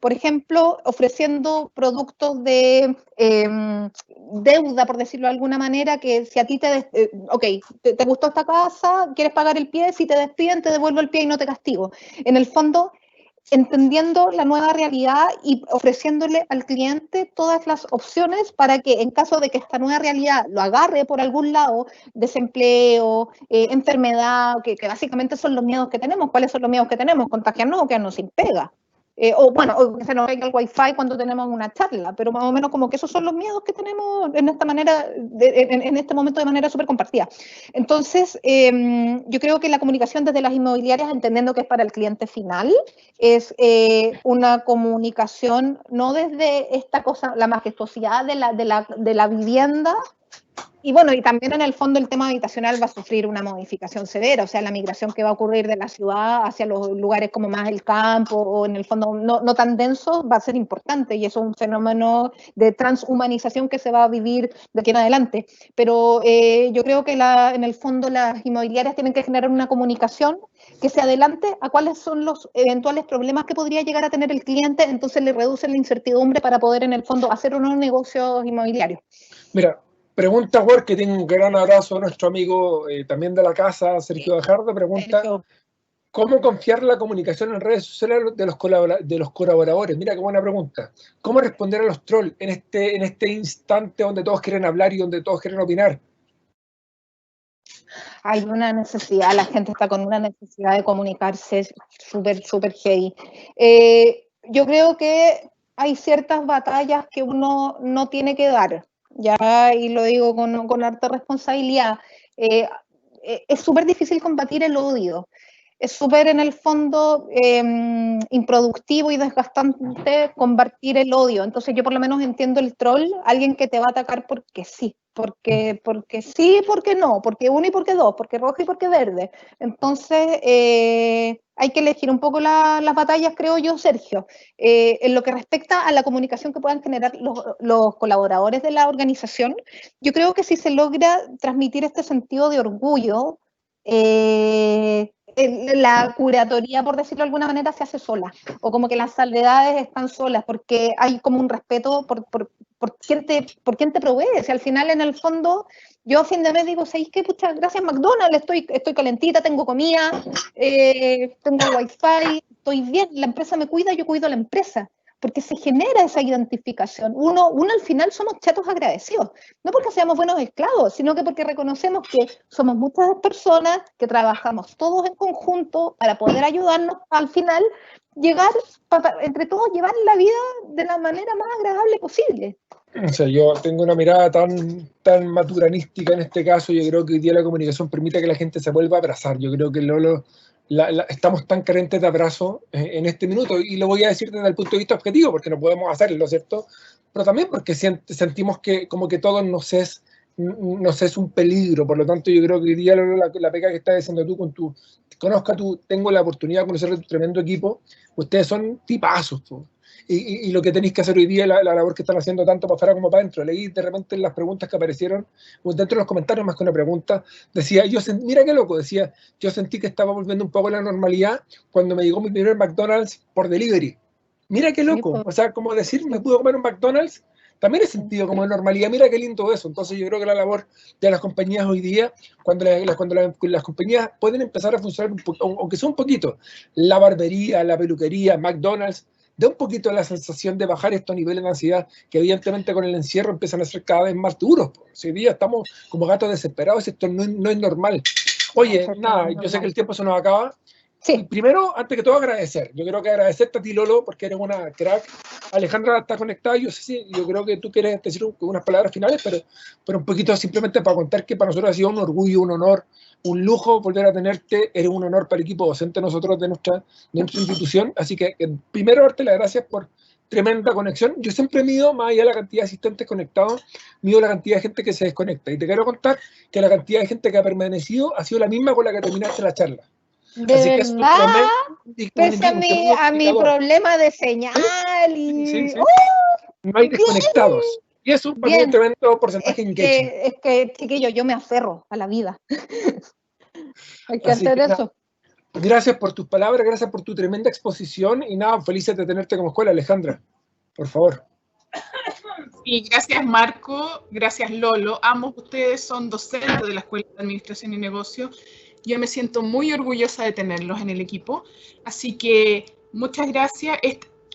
Por ejemplo, ofreciendo productos de deuda, por decirlo de alguna manera, que si a ti te gustó esta casa, quieres pagar el pie, si te despiden te devuelvo el pie y no te castigo. En el fondo, entendiendo la nueva realidad y ofreciéndole al cliente todas las opciones para que en caso de que esta nueva realidad lo agarre por algún lado, desempleo, enfermedad, que básicamente son los miedos que tenemos. ¿Cuáles son los miedos que tenemos? Contagiarnos o quedarnos sin pega. O que se nos caiga el wifi cuando tenemos una charla, pero más o menos como que esos son los miedos que tenemos en esta manera, en este momento de manera súper compartida. Entonces, yo creo que la comunicación desde las inmobiliarias, entendiendo que es para el cliente final, es una comunicación no desde esta cosa, la majestuosidad de la vivienda. Y bueno, y también en el fondo el tema habitacional va a sufrir una modificación severa, o sea, la migración que va a ocurrir de la ciudad hacia los lugares como más el campo o en el fondo no tan densos va a ser importante y eso es un fenómeno de transhumanización que se va a vivir de aquí en adelante. Pero yo creo que en el fondo las inmobiliarias tienen que generar una comunicación que se adelante a cuáles son los eventuales problemas que podría llegar a tener el cliente, entonces le reducen la incertidumbre para poder en el fondo hacer unos negocios inmobiliarios. Mira, pregunta Word, que tiene un gran abrazo a nuestro amigo también de la casa, Sergio Bajardo, pregunta, ¿cómo confiar la comunicación en redes sociales de los colaboradores? Mira qué buena pregunta. ¿Cómo responder a los trolls en este instante donde todos quieren hablar y donde todos quieren opinar? Hay una necesidad, la gente está con una necesidad de comunicarse súper heavy. Yo creo que hay ciertas batallas que uno no tiene que dar, ya, y lo digo con harta responsabilidad. Es súper difícil combatir el odio. Es súper, en el fondo, improductivo y desgastante combatir el odio. Entonces yo por lo menos entiendo el troll, alguien que te va a atacar porque sí. Porque sí, porque no, porque uno y porque dos, porque rojo y porque verde. Entonces, hay que elegir un poco las batallas, creo yo, Sergio. En lo que respecta a la comunicación que puedan generar los colaboradores de la organización, yo creo que si se logra transmitir este sentido de orgullo, la curatoría, por decirlo de alguna manera, se hace sola, o como que las salvedades están solas, porque hay como un respeto por quién te provee. Si al final, en el fondo, yo a fin de mes digo, ¿sabéis qué? Pucha, gracias McDonald's, estoy calentita, tengo comida, tengo wifi, estoy bien, la empresa me cuida, yo cuido a la empresa, porque se genera esa identificación. Uno al final somos chatos agradecidos, no porque seamos buenos esclavos, sino que porque reconocemos que somos muchas personas que trabajamos todos en conjunto para poder ayudarnos al final llegar, entre todos, llevar la vida de la manera más agradable posible. O sea, yo tengo una mirada tan maturanística en este caso. Yo creo que hoy día la comunicación permite que la gente se vuelva a abrazar. Yo creo que Lolo, estamos tan carentes de abrazo en este minuto, y lo voy a decir desde el punto de vista objetivo, porque no podemos hacerlo, ¿cierto? Pero también porque sentimos que como que todo nos es un peligro. Por lo tanto, yo creo que hoy día, Lolo, la pega que estás haciendo tú tengo la oportunidad de conocer tu tremendo equipo. Ustedes son tipazos, po. Y lo que tenéis que hacer hoy día, la labor que están haciendo tanto para afuera como para adentro. Leí de repente las preguntas que aparecieron, dentro de los comentarios más que una pregunta, decía, mira qué loco, decía, yo sentí que estaba volviendo un poco a la normalidad cuando me llegó mi primer McDonald's por delivery. Mira qué loco, o sea, como decir, me pude comer un McDonald's, también he sentido como de normalidad. Mira qué lindo eso. Entonces yo creo que la labor de las compañías hoy día, cuando las compañías pueden empezar a funcionar, aunque sea un poquito, la barbería, la peluquería, McDonald's, da un poquito la sensación de bajar estos niveles de ansiedad que evidentemente con el encierro empiezan a ser cada vez más duros. Hoy día estamos como gatos desesperados, esto no es normal. Oye, nada, yo sé que el tiempo se nos acaba. Sí. Primero, antes que todo, agradecer. Yo creo que agradecerte a ti, Lolo, porque eres una crack. Alejandra está conectada, yo creo que tú quieres decir unas palabras finales, pero un poquito simplemente para contar que para nosotros ha sido un orgullo, un honor, un lujo volver a tenerte. Eres un honor para el equipo docente nosotros de nuestra institución. Así que primero darte las gracias por tremenda conexión. Yo siempre mido, más allá de la cantidad de asistentes conectados, mido la cantidad de gente que se desconecta. Y te quiero contar que la cantidad de gente que ha permanecido ha sido la misma con la que terminaste la charla. De así verdad, pese a mi problema de señal y... Sí. No hay desconectados. Y eso es un tremendo porcentaje de engagement. Es que, chiquillo, yo me aferro a la vida. Hay que hacer eso. Gracias por tus palabras, gracias por tu tremenda exposición, y nada, felices de tenerte como escuela, Alejandra. Por favor. Y gracias, Marco, gracias, Lolo. Ambos ustedes son docentes de la Escuela de Administración y Negocio. Yo me siento muy orgullosa de tenerlos en el equipo, así que muchas gracias.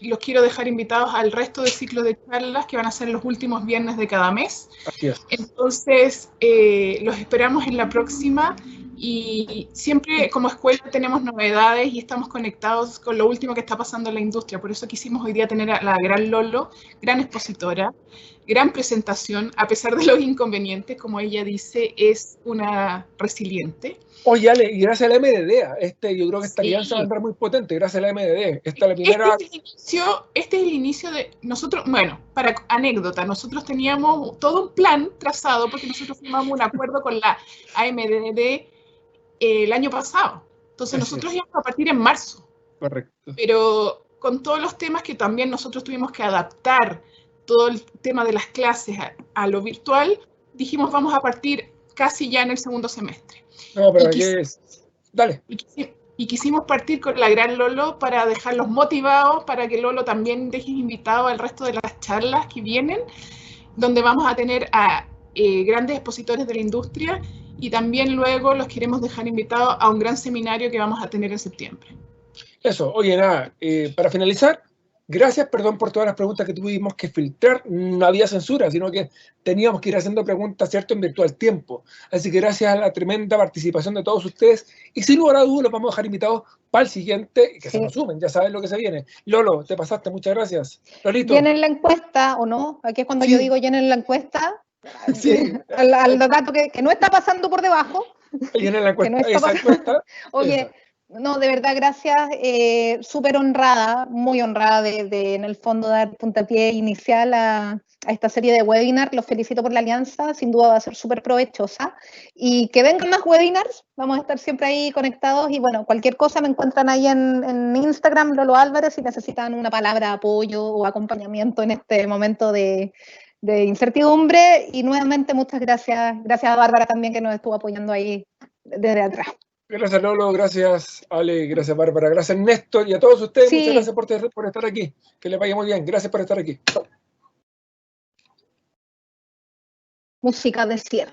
Los quiero dejar invitados al resto del ciclo de charlas que van a ser los últimos viernes de cada mes. Así es. Entonces, los esperamos en la próxima, y siempre como escuela tenemos novedades y estamos conectados con lo último que está pasando en la industria. Por eso quisimos hoy día tener a la gran Lolo, gran expositora, gran presentación, a pesar de los inconvenientes, como ella dice, es una resiliente. Oye, Ale, y gracias a la MDD, yo creo que esta alianza va a andar muy potente, gracias a la MDD. Esta es la primera... Este es el inicio de nosotros, bueno, para anécdota, nosotros teníamos todo un plan trazado, porque nosotros firmamos un acuerdo con la AMDD el año pasado. Entonces nosotros íbamos a partir en marzo. Correcto. Pero con todos los temas que también nosotros tuvimos que adaptar, todo el tema de las clases a lo virtual, dijimos vamos a partir casi ya en el segundo semestre. No, pero dale. Y quisimos partir con la gran Lolo para dejarlos motivados, para que Lolo también dejes invitado al resto de las charlas que vienen, donde vamos a tener a grandes expositores de la industria, y también luego los queremos dejar invitados a un gran seminario que vamos a tener en septiembre. Eso, oye, nada, para finalizar, gracias, perdón por todas las preguntas que tuvimos que filtrar, no había censura, sino que teníamos que ir haciendo preguntas, ¿cierto?, en virtual tiempo. Así que gracias a la tremenda participación de todos ustedes, y sin lugar a dudas los vamos a dejar invitados para el siguiente, que se nos sumen, ya saben lo que se viene. Lolo, te pasaste, muchas gracias. Lolito. ¿Llenen la encuesta o no? Aquí es cuando yo digo llenen la encuesta. Sí. Al dato que no está pasando por debajo. Llenen la encuesta, esa encuesta. Oye, esa. No, de verdad, gracias, súper honrada, muy honrada de en el fondo dar puntapié inicial a esta serie de webinars. Los felicito por la alianza, sin duda va a ser súper provechosa, y que vengan más webinars, vamos a estar siempre ahí conectados, y bueno, cualquier cosa me encuentran ahí en Instagram, Lolo Álvarez, si necesitan una palabra de apoyo o acompañamiento en este momento de incertidumbre. Y nuevamente muchas gracias a Bárbara también, que nos estuvo apoyando ahí desde atrás. Gracias, Lolo, gracias, Ale, gracias, Bárbara, gracias, Néstor, y a todos ustedes, muchas gracias por estar aquí, que les vaya muy bien, gracias por estar aquí. Música de cierre.